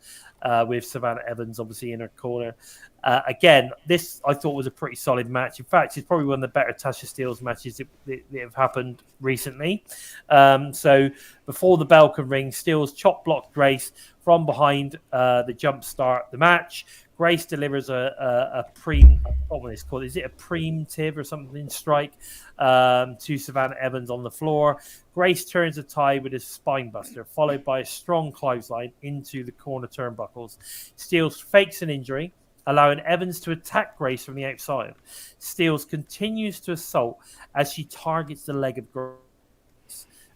with Savannah Evans obviously in her corner. Again, this I thought was a pretty solid match. In fact, it's probably one of the better Tasha Steelz matches that have happened recently. So before the bell can ring, Steelz chop blocked Grace from behind the jump start the match. Grace delivers a preem, what is it called? Is it a preemptive or something strike to Savannah Evans on the floor? Grace turns the tide with a spine buster, followed by a strong clothesline into the corner turnbuckles. Steelz fakes an injury, allowing Evans to attack Grace from the outside. Steelz continues to assault as she targets the leg of Grace.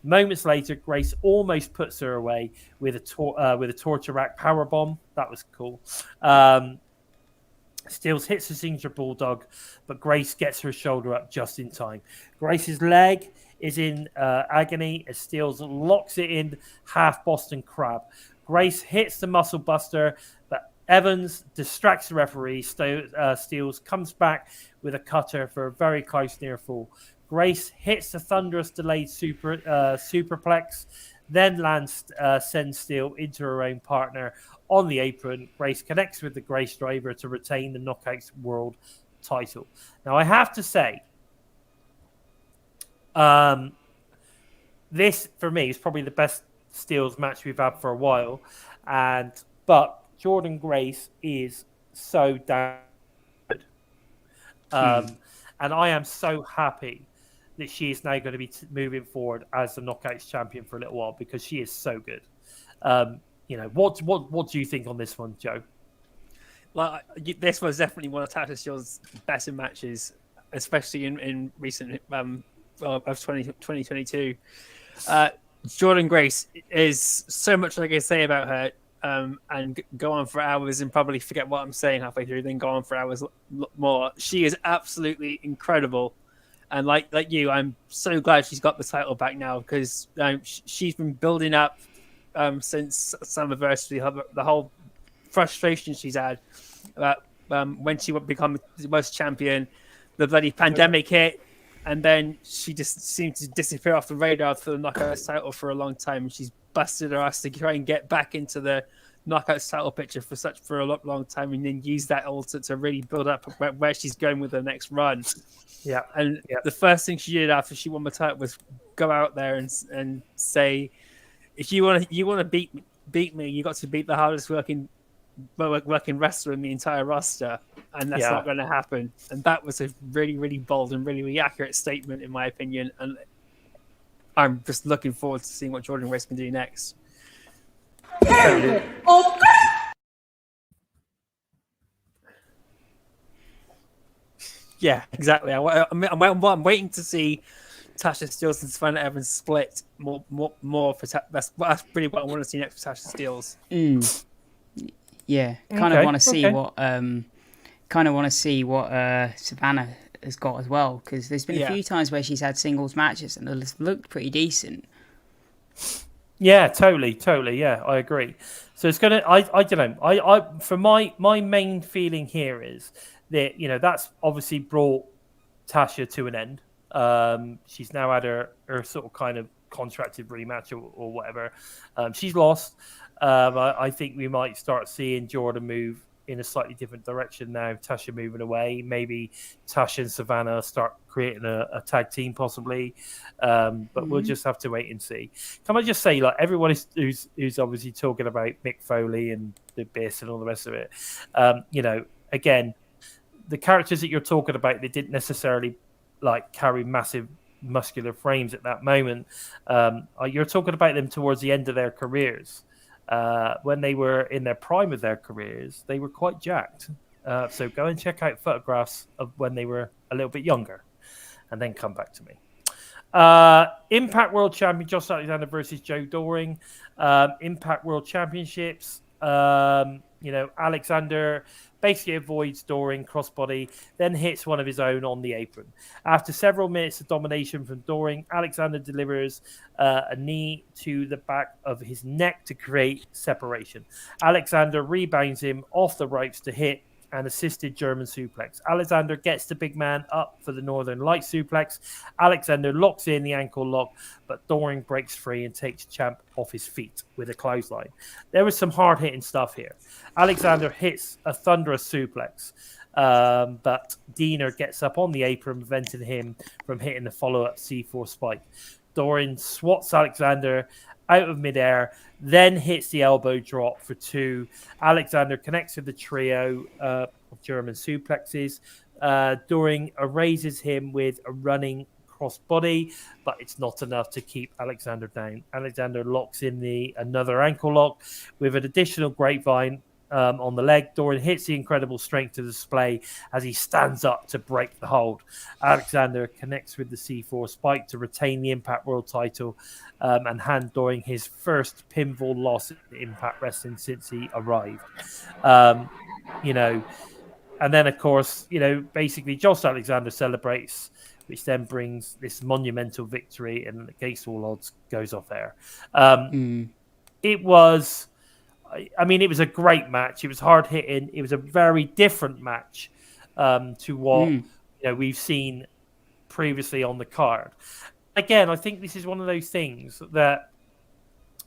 Moments later, Grace almost puts her away with a torture rack powerbomb. That was cool. Steelz hits a signature bulldog, but Grace gets her shoulder up just in time. Grace's leg is in agony as Steelz locks it in half Boston Crab. Grace hits the muscle buster, but Evans distracts the referee. Steelz comes back with a cutter for a very close near fall. Grace hits the thunderous delayed superplex, then sends Steel into her own partner on the apron. Grace connects with the Grace driver to retain the Knockouts World title. Now, I have to say, this, for me, is probably the best Steelz match we've had for a while. But Jordan Grace is so damn good. And I am so happy that she is now going to be moving forward as the Knockouts champion for a little while, because she is so good. What do you think on this one, Joe? Like, this was definitely one of Tasha Steelz's better matches, especially in recent of 2022. Jordan Grace is so much like I say about her, and go on for hours and probably forget what I'm saying halfway through, then go on for hours more. She is absolutely incredible. And like you, I'm so glad she's got the title back now, because she's been building up since Summerversary, the whole frustration she's had about when she would become the most champion. The bloody pandemic hit, and then she just seemed to disappear off the radar for the Knockouts title for a long time. And she's busted her ass to try and get back into the Knockouts title picture for a long time, and then use that also to really build up where she's going with her next run. Yeah, and the first thing she did after she won the title was go out there and say, if you want to beat me, you got to beat the hardest working wrestler in the entire roster, and that's not going to happen. And that was a really, really bold and really, really accurate statement, in my opinion. And I'm just looking forward to seeing what Jordan Grace can do next. Yeah, exactly. I'm waiting to see Tasha Steelz and Savannah Evans split more for that's really what I want to see next for Tasha Steelz. Yeah, kind of want to see what Savannah has got as well, because there's been a few times where she's had singles matches and it's looked pretty decent. Yeah, totally. Yeah, I agree. So it's gonna. I don't know. I for my main feeling here is that that's obviously brought Tasha to an end. She's now had her sort of kind of contracted rematch or whatever. She's lost. I think we might start seeing Jordan move in a slightly different direction now. Tasha moving away. Maybe Tasha and Savannah start creating a tag team possibly. But we'll just have to wait and see. Can I just say, like, everyone who's obviously talking about Mick Foley and the Abyss and all the rest of it, again, the characters that you're talking about, they didn't necessarily like carry massive muscular frames at that moment. You're talking about them towards the end of their careers. When they were in their prime of their careers, they were quite jacked. So go and check out photographs of when they were a little bit younger, and then come back to me. Impact World Champion Josh Alexander versus Joe Doring. Impact World Championships. Alexander basically avoids Doring crossbody, then hits one of his own on the apron. After several minutes of domination from Doring, Alexander delivers a knee to the back of his neck to create separation. Alexander rebounds him off the ropes to hit an assisted German suplex. Alexander gets the big man up for the Northern Light suplex. Alexander locks in the ankle lock, but Doring breaks free and takes Champ off his feet with a clothesline. There was some hard-hitting stuff here. Alexander hits a thunderous suplex, but Diener gets up on the apron, preventing him from hitting the follow-up C4 spike. Doring swats Alexander out of midair, then hits the elbow drop for 2. Alexander connects with the trio of German suplexes. Doring erases him with a running crossbody, but it's not enough to keep Alexander down. Alexander locks in another ankle lock with an additional grapevine on the leg. Doring hits the incredible strength to display as he stands up to break the hold. Alexander connects with the C4 spike to retain the Impact World title and hand Doring his first pinfall loss in Impact Wrestling since he arrived. And then, of course, basically Josh Alexander celebrates, which then brings this monumental victory and against all odds goes off air. It was... it was a great match. It was hard hitting. It was a very different match to what we've seen previously on the card. Again, I think this is one of those things that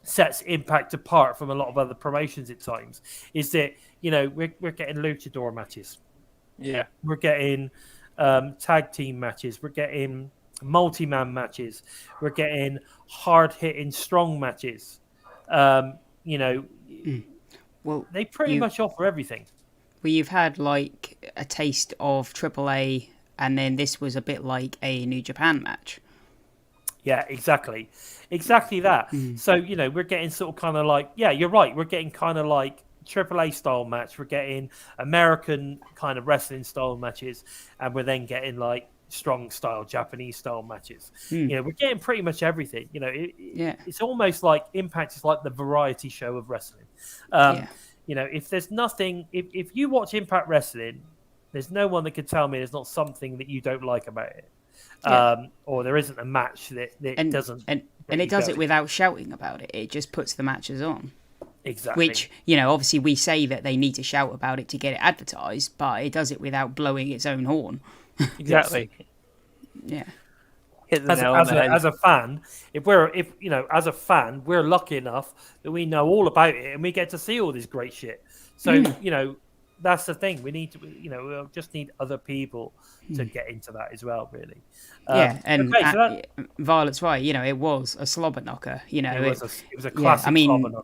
sets Impact apart from a lot of other promotions at times. Is that we're getting luchador matches. Yeah, we're getting tag team matches. We're getting multi-man matches. We're getting hard hitting strong matches. Well, they pretty much offer everything. Well, you've had like a taste of AAA, and then this was a bit like a New Japan match. Yeah, exactly that. So we're getting sort of kind of like, yeah, you're right. We're getting kind of like AAA style match. We're getting American kind of wrestling style matches, and we're then getting like strong style Japanese style matches. We're getting pretty much everything. It's almost like Impact is like the variety show of wrestling. If there's nothing, if you watch Impact Wrestling, there's no one that could tell me there's not something that you don't like about it. Or there isn't a match that doesn't. And it does it without shouting about it. It just puts the matches on. Exactly. Which, obviously we say that they need to shout about it to get it advertised, but it does it without blowing its own horn. Exactly. Yeah. As a fan, as a fan, we're lucky enough that we know all about it and we get to see all this great shit. So, that's the thing. We need to, we'll just need other people to get into that as well, really. Violet's right. It was a slobber knocker. It was a classic slobber knocker.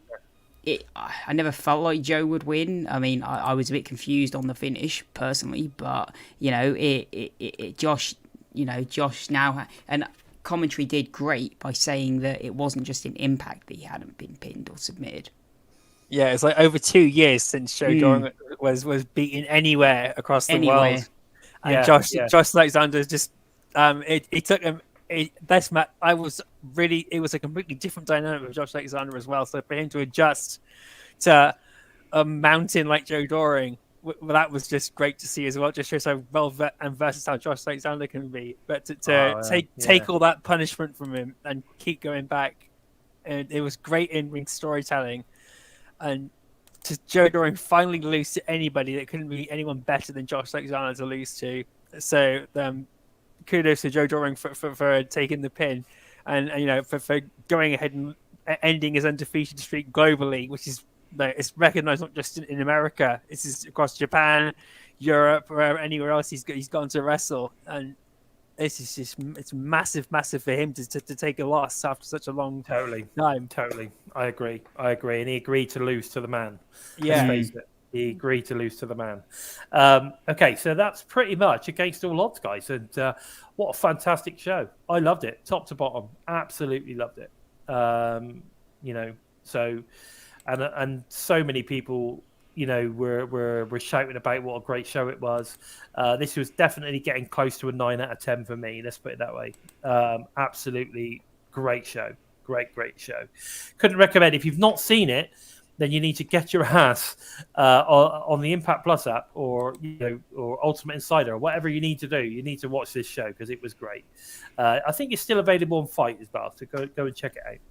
I never felt like Joe would win. I was a bit confused on the finish personally, but Josh now and commentary did great by saying that it wasn't just in Impact that he hadn't been pinned or submitted. Yeah, it's like over 2 years since Joe Doring was beaten anywhere across the world. And Josh Alexander just it took him. This match, it was a completely different dynamic with Josh Alexander as well. So for him to adjust to a mountain like Joe Doring that was just great to see as well. Just shows how and versatile Josh Alexander can be. But to take all that punishment from him and keep going back, and it was great in-ring storytelling. And to Joe Doring finally lose to anybody that couldn't be anyone better than Josh Alexander to lose to. So kudos to Joe Doring for taking the pin, and for going ahead and ending his undefeated streak globally, which is it's recognized not just in America, it's across Japan, Europe, or anywhere else he's gone to wrestle, and it's massive for him to take a loss after such a long time. Totally. I agree. And he agreed to lose to the man. Yeah. Let's face it. He agreed to lose to the man. Okay, so that's pretty much against all odds, guys. And what a fantastic show. I loved it, top to bottom. Absolutely loved it. So and so many people, were shouting about what a great show it was. This was definitely getting close to a 9 out of 10 for me. Let's put it that way. Absolutely great show. Great show. Couldn't recommend. If you've not seen it, then you need to get your ass on the Impact Plus app or Ultimate Insider or whatever you need to do. You need to watch this show because it was great. I think it's still available on Fight as well, so go and check it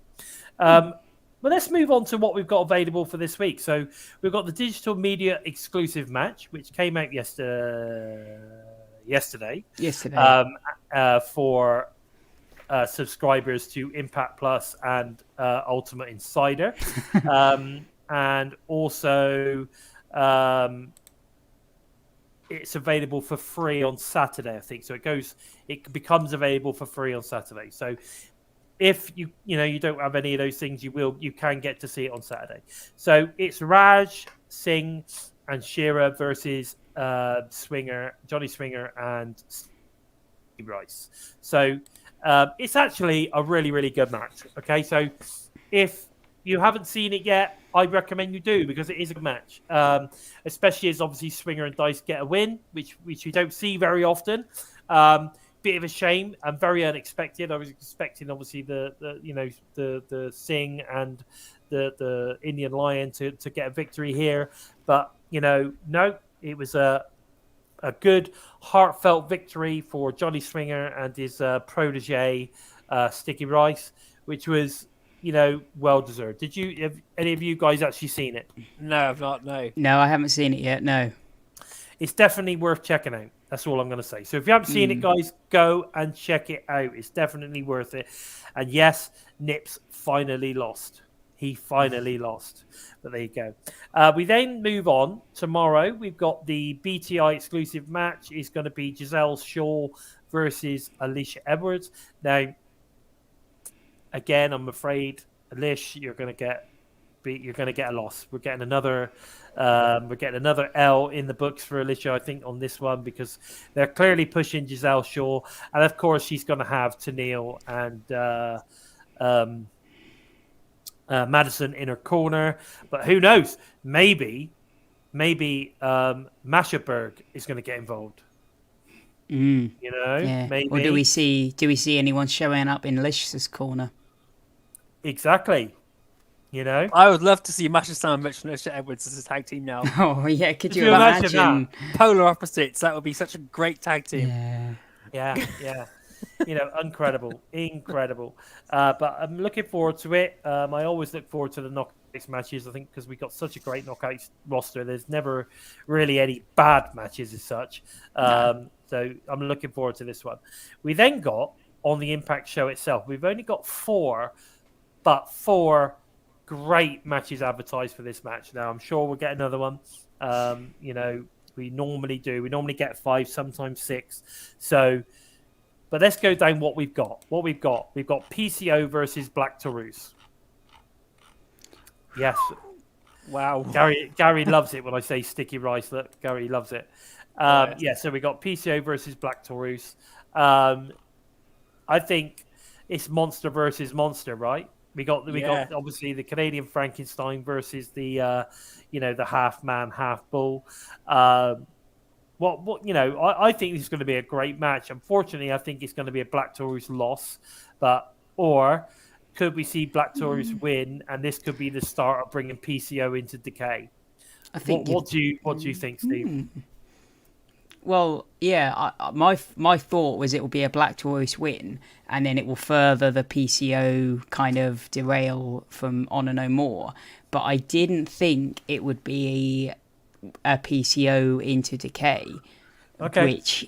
out. But let's move on to what we've got available for this week. So we've got the digital media exclusive match, which came out yesterday. For subscribers to Impact Plus and Ultimate Insider. And also it's available for free on Saturday, I think. So it becomes available for free on Saturday. So if you don't have any of those things, you can get to see it on Saturday. So it's Raj, Singh, and Shera versus Johnny Swinger and Steve Rice. So it's actually a really, really good match. Okay, so if you haven't seen it yet, I recommend you do because it is a good match. Especially as obviously Swinger and Dice get a win, which you don't see very often. Bit of a shame and very unexpected. I was expecting obviously the Singh and the Indian Lion to get a victory here, but no, it was a good heartfelt victory for Johnny Swinger and his protege Sticky Rice, which was well deserved. Have any of you guys actually seen it? No, I've not. No, I haven't seen it yet. No, it's definitely worth checking out. That's all I'm going to say. So if you haven't seen it, guys, go and check it out. It's definitely worth it. And yes, Nips finally lost. He finally lost. But there you go. We then move on. Tomorrow, we've got the BTI exclusive match. It's going to be Giselle Shaw versus Alicia Edwards. Now, again, I'm afraid, Alicia, you're going to get a loss. We're getting another L in the books for Alicia, I think, on this one because they're clearly pushing Giselle Shaw, and of course she's going to have Tenille and Madison in her corner. But who knows? Maybe Masha Berg is going to get involved. Yeah. Maybe. Or do we see anyone showing up in Alicia's corner? Exactly. I would love to see Masha Slamovich and Alicia Edwards as a tag team now. Oh yeah, could you imagine? Polar opposites. That would be such a great tag team. Yeah. Incredible. But I'm looking forward to it. I always look forward to the knockouts matches. I think because we got such a great knockouts roster, there's never really any bad matches as such. So I'm looking forward to this one. We then got on the Impact show itself. We've only got four great matches advertised for this match. Now I'm sure we'll get another one. We normally do. We normally get 5, sometimes 6. So, but let's go down what we've got. We've got PCO versus Black Taurus. Yes. Wow. Gary loves it when I say Sticky Rice. Look, Gary loves it. So we got PCO versus Black Taurus. I think it's monster versus monster, right? We got obviously the Canadian Frankenstein versus the the half man, half bull. I think this is going to be a great match. Unfortunately, I think it's going to be a Black Taurus loss, or could we see Black Taurus win, and this could be the start of bringing PCO into Decay? I think. What do you think, Steve? Well, yeah. My thought was it will be a black choice win, and then it will further the PCO kind of derail from Honor No More. But I didn't think it would be a PCO into Decay. Okay. Which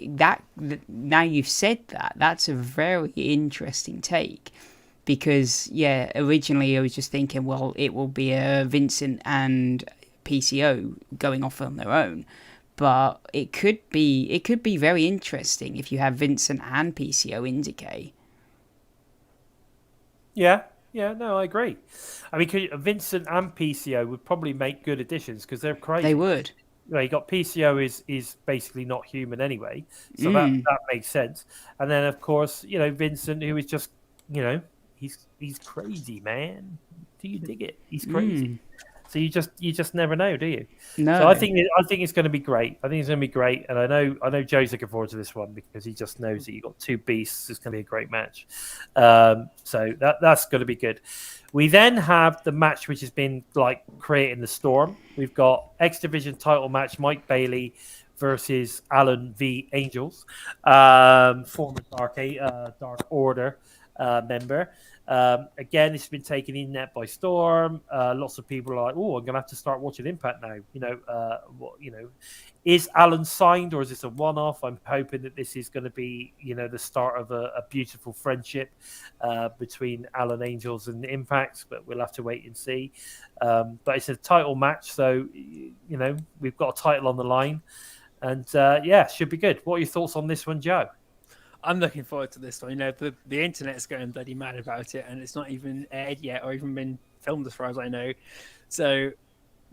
now you've said that, that's a very interesting take, because originally I was just thinking, well, it will be a Vincent and PCO going off on their own, but it could be very interesting if you have Vincent and PCO in Decay. Yeah, no, I agree. I mean, Vincent and PCO would probably make good additions because they're crazy. They would. You got PCO is basically not human anyway, so that makes sense. And then of course, Vincent, who is just, he's crazy, man. Do you dig it? He's crazy. So you just never know, do you? No. So I think it's going to be great. I think it's going to be great, and I know Joe's looking forward to this one because he just knows that you got two beasts. It's going to be a great match. So that's going to be good. We then have the match which has been like creating the storm. We've got X Division title match: Mike Bailey versus Alan V. Angels, former Dark Order member. Again, it's been taken in net by storm. Lots of people are like, "Oh, I'm going to have to start watching Impact now." Is Alan signed or is this a one-off? I'm hoping that this is going to be, the start of a beautiful friendship between Alan Angels and Impact, but we'll have to wait and see. But it's a title match, so we've got a title on the line, and should be good. What are your thoughts on this one, Joe? I'm looking forward to this one. The internet's going bloody mad about it, and it's not even aired yet or even been filmed as far as I know. So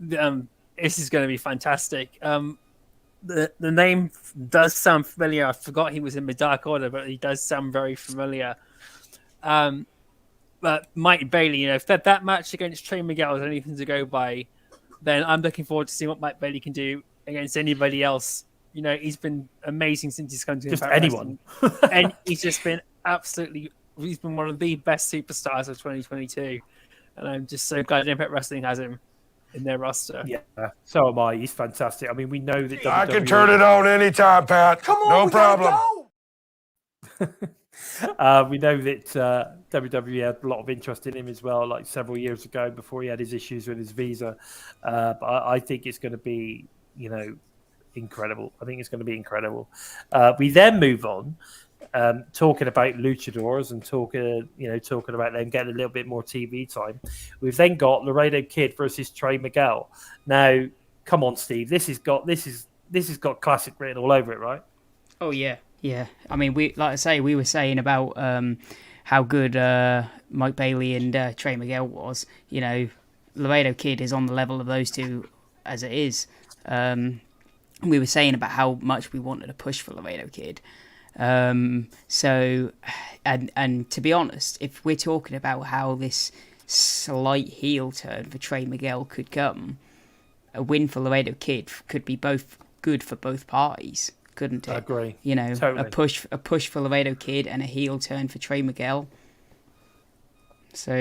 this is going to be fantastic. The name does sound familiar. I forgot he was in the Dark Order, but he does sound very familiar. But Mike Bailey, if that match against Trey Miguel is anything to go by, then I'm looking forward to seeing what Mike Bailey can do against anybody else. He's been amazing since he's come to just Impact anyone, and he's just been he's been one of the best superstars of 2022, and I'm just so glad Impact Wrestling has him in their roster. Yeah, so am I. He's fantastic. I mean, we know that I can WWE turn it on anytime, Pat. Come on, no problem. We know that WWE had a lot of interest in him as well, like several years ago before he had his issues with his visa. But I think it's going to be, incredible. I think it's going to be incredible. We then move on, talking about luchadors and talking about them getting a little bit more TV time. We've then got Laredo Kid versus Trey Miguel. Now, come on, Steve. This has got classic written all over it, right? Oh yeah. I mean, we were saying about how good Mike Bailey and Trey Miguel was. Laredo Kid is on the level of those two as it is. We were saying about how much we wanted to push for Laredo Kid. So, and to be honest, if we're talking about how this slight heel turn for Trey Miguel could come, a win for Laredo Kid could be both good for both parties, couldn't it? I agree. Totally. a push for Laredo Kid and a heel turn for Trey Miguel. So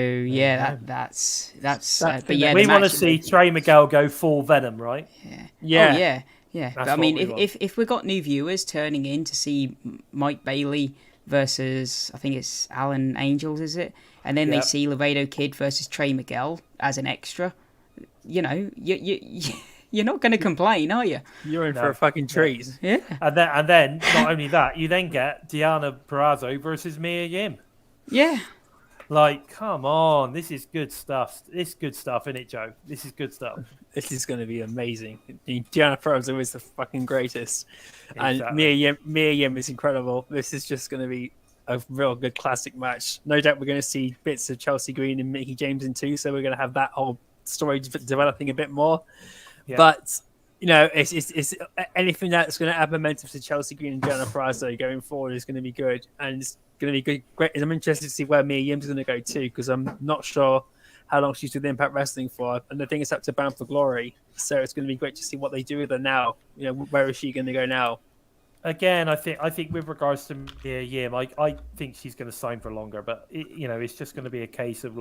that's. But yeah, we want to see Trey Miguel go full Venom, right? Yeah. Oh, yeah. Yeah, That's but I mean, what we if we've got new viewers turning in to see Mike Bailey versus, I think it's Alan Angels, is it? And then they see Laredo Kid versus Trey Miguel as an extra, you're not going to complain, are you? You're in for a fucking treat. Yeah. And then not only that, you then get Diana Perazzo versus Mia Yim. Yeah. Like, come on, this is good stuff. It's good stuff, isn't it, Joe? This is good stuff. This is going to be amazing. Diana Perazzo is the fucking greatest, Exactly. and Mia Yim is incredible. This is just going to be a real good classic match. No doubt we're going to see bits of Chelsea Green and Mickey James in too, so we're going to have that whole story developing a bit more. Yeah. But it's anything that's going to add momentum to Chelsea Green and Diana Perazzo going forward is going to be good, and it's going to be good. Great. I'm interested to see where Mia Yim's going to go too, because I'm not sure how long she's with Impact Wrestling for, and I think it's up to Bound for Glory. So it's going to be great to see what they do with her now. Where is she going to go now? again, I think with regards to Mia Yim, I think she's going to sign for longer. But it's just going to be a case of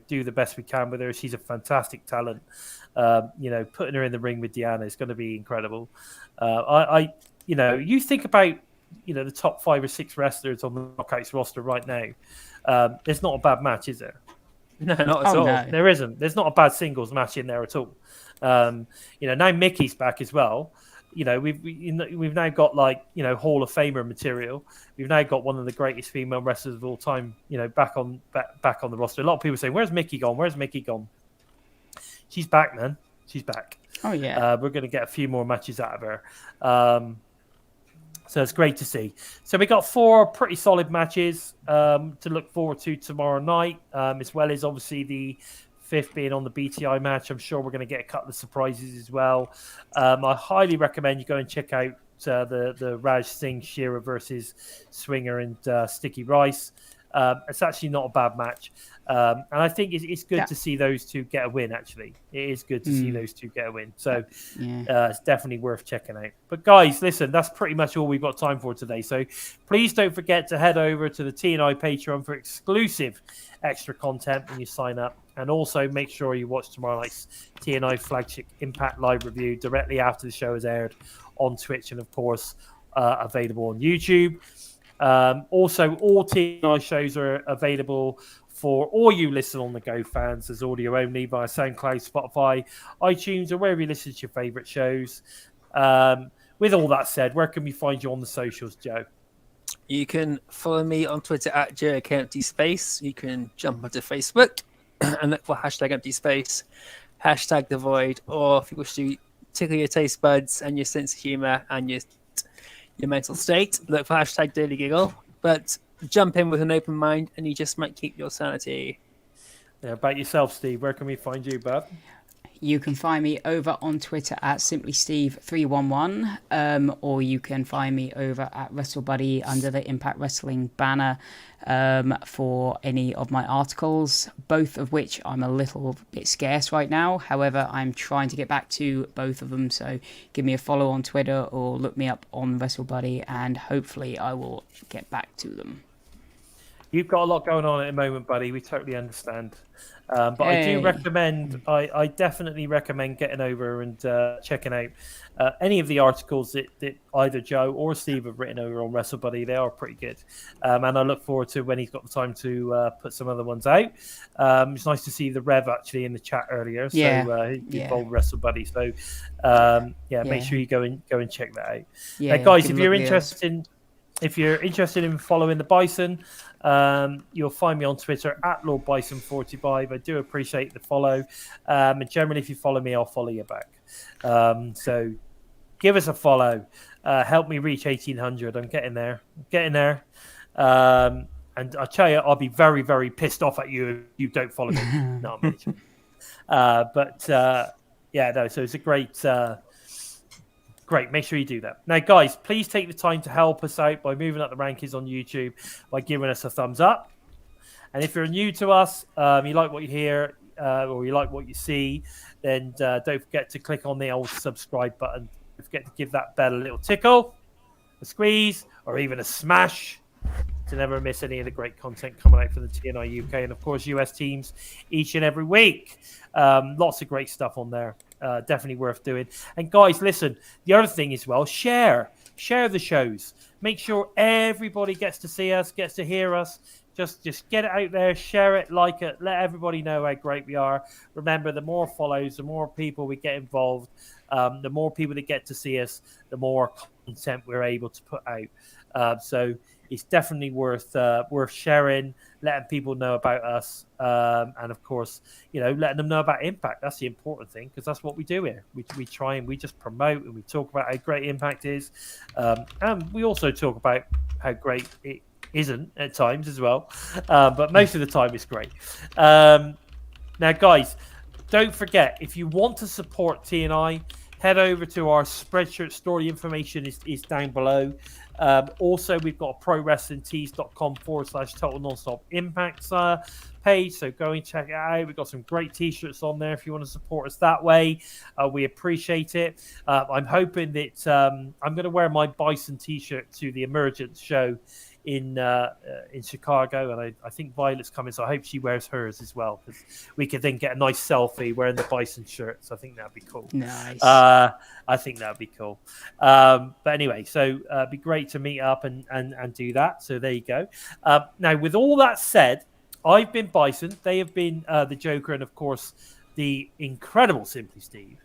do the best we can with her. She's a fantastic talent. Putting her in the ring with Deanna is going to be incredible. You think about the top 5 or 6 wrestlers on the Knockouts roster right now. There's not a bad match, is there? No, not at all. No. There isn't. There's not a bad singles match in there at all. Now Mickey's back as well. We've now got Hall of Famer material. We've now got one of the greatest female wrestlers of all time. Back on the roster. A lot of people say, "Where's Mickey gone? Where's Mickey gone?" She's back, man. She's back. Oh yeah. We're going to get a few more matches out of her. So it's great to see. So we got 4 pretty solid matches to look forward to tomorrow night, as well as obviously the 5th being on the BTI match. I'm sure we're going to get a couple of surprises as well. I highly recommend you go and check out the Raj Singh Shearer versus Swinger and Sticky Rice. It's actually not a bad match. And I think it's good to see those two get a win, actually. It is good to see those two get a win. So it's definitely worth checking out. But guys, listen, that's pretty much all we've got time for today. So please don't forget to head over to the TNI Patreon for exclusive extra content when you sign up. And also make sure you watch tomorrow night's TNI flagship Impact Live review directly after the show is aired on Twitch and, of course, available on YouTube. Also, all TNI shows are available for all you Listen on the Go fans as audio only via SoundCloud, Spotify, iTunes, or wherever you listen to your favourite shows. With all that said, where can we find you on the socials, Joe? You can follow me on Twitter at JoeEmptySpace. You can jump onto Facebook and look for #EmptySpace, #TheVoid, or if you wish to tickle your taste buds and your sense of humour and your mental state, look for #DailyGiggle. But jump in with an open mind and you just might keep your sanity. Yeah, about yourself, Steve. Where can we find you, bud? You can find me over on Twitter at SimplySteve311, or you can find me over at WrestleBuddy under the Impact Wrestling banner for any of my articles, both of which I'm a little bit scarce right now. However, I'm trying to get back to both of them, so give me a follow on Twitter or look me up on WrestleBuddy, and hopefully I will get back to them. You've got a lot going on at the moment, buddy. We totally understand. But I do recommend, I definitely recommend getting over and checking out any of the articles that either Joe or Steve have written over on WrestleBuddy. They are pretty good. And I look forward to when he's got the time to put some other ones out. It's nice to see the Rev actually in the chat earlier. So he's involved with WrestleBuddy. So make sure you go and check that out. Yeah, now, guys, if you're interested in following the Bison, you'll find me on Twitter at LordBison45. I do appreciate the follow. And generally, if you follow me, I'll follow you back. So give us a follow. Help me reach 1,800. I'm getting there. And I tell you, I'll be very, very pissed off at you if you don't follow me. No, I'm joking. So it's a great... Great, make sure you do that. Now, guys, please take the time to help us out by moving up the rankings on YouTube by giving us a thumbs up. And if you're new to us, you like what you hear or you like what you see, then don't forget to click on the old subscribe button. Don't forget to give that bell a little tickle, a squeeze, or even a smash to never miss any of the great content coming out from the TNI UK and, of course, US teams each and every week. Lots of great stuff on there. Definitely worth doing. And guys, listen, the other thing as well, share the shows. Make sure everybody gets to see us, gets to hear us. Just get it out there, share it, like it, let everybody know how great we are. Remember, the more follows, the more people we get involved, the more people that get to see us, the more content we're able to put out. So it's definitely worth sharing, letting people know about us, and of course, letting them know about Impact. That's the important thing, because that's what we do here. We try and we just promote and we talk about how great Impact is, and we also talk about how great it isn't at times as well. But most of the time, it's great. Now, guys, don't forget, if you want to support TNI, head over to our Spreadshirt store. The information is down below. Also, we've got a prowrestlingtees.com/total nonstop impact page. So go and check it out. We've got some great t-shirts on there if you want to support us that way. We appreciate it. I'm hoping that I'm going to wear my Bison t-shirt to the Emergence show in Chicago, and I think Violet's coming, so I hope she wears hers as well, because we could then get a nice selfie wearing the Bison shirt. So I think that'd be cool. Nice. I think that'd be cool. But anyway, so it'd be great to meet up and do that. So there you go. Now, with all that said, I've been Bison. They have been the Joker, and of course the incredible Simply Steve.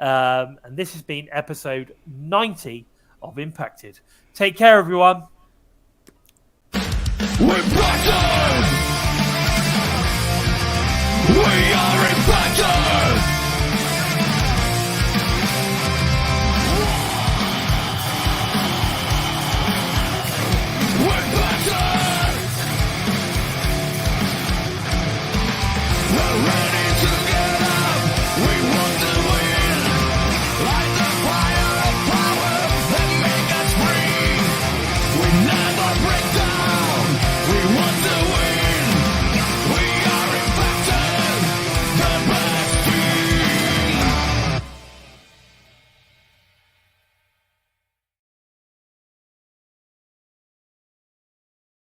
And this has been episode 90 of Impacted. Take care, everyone. We brought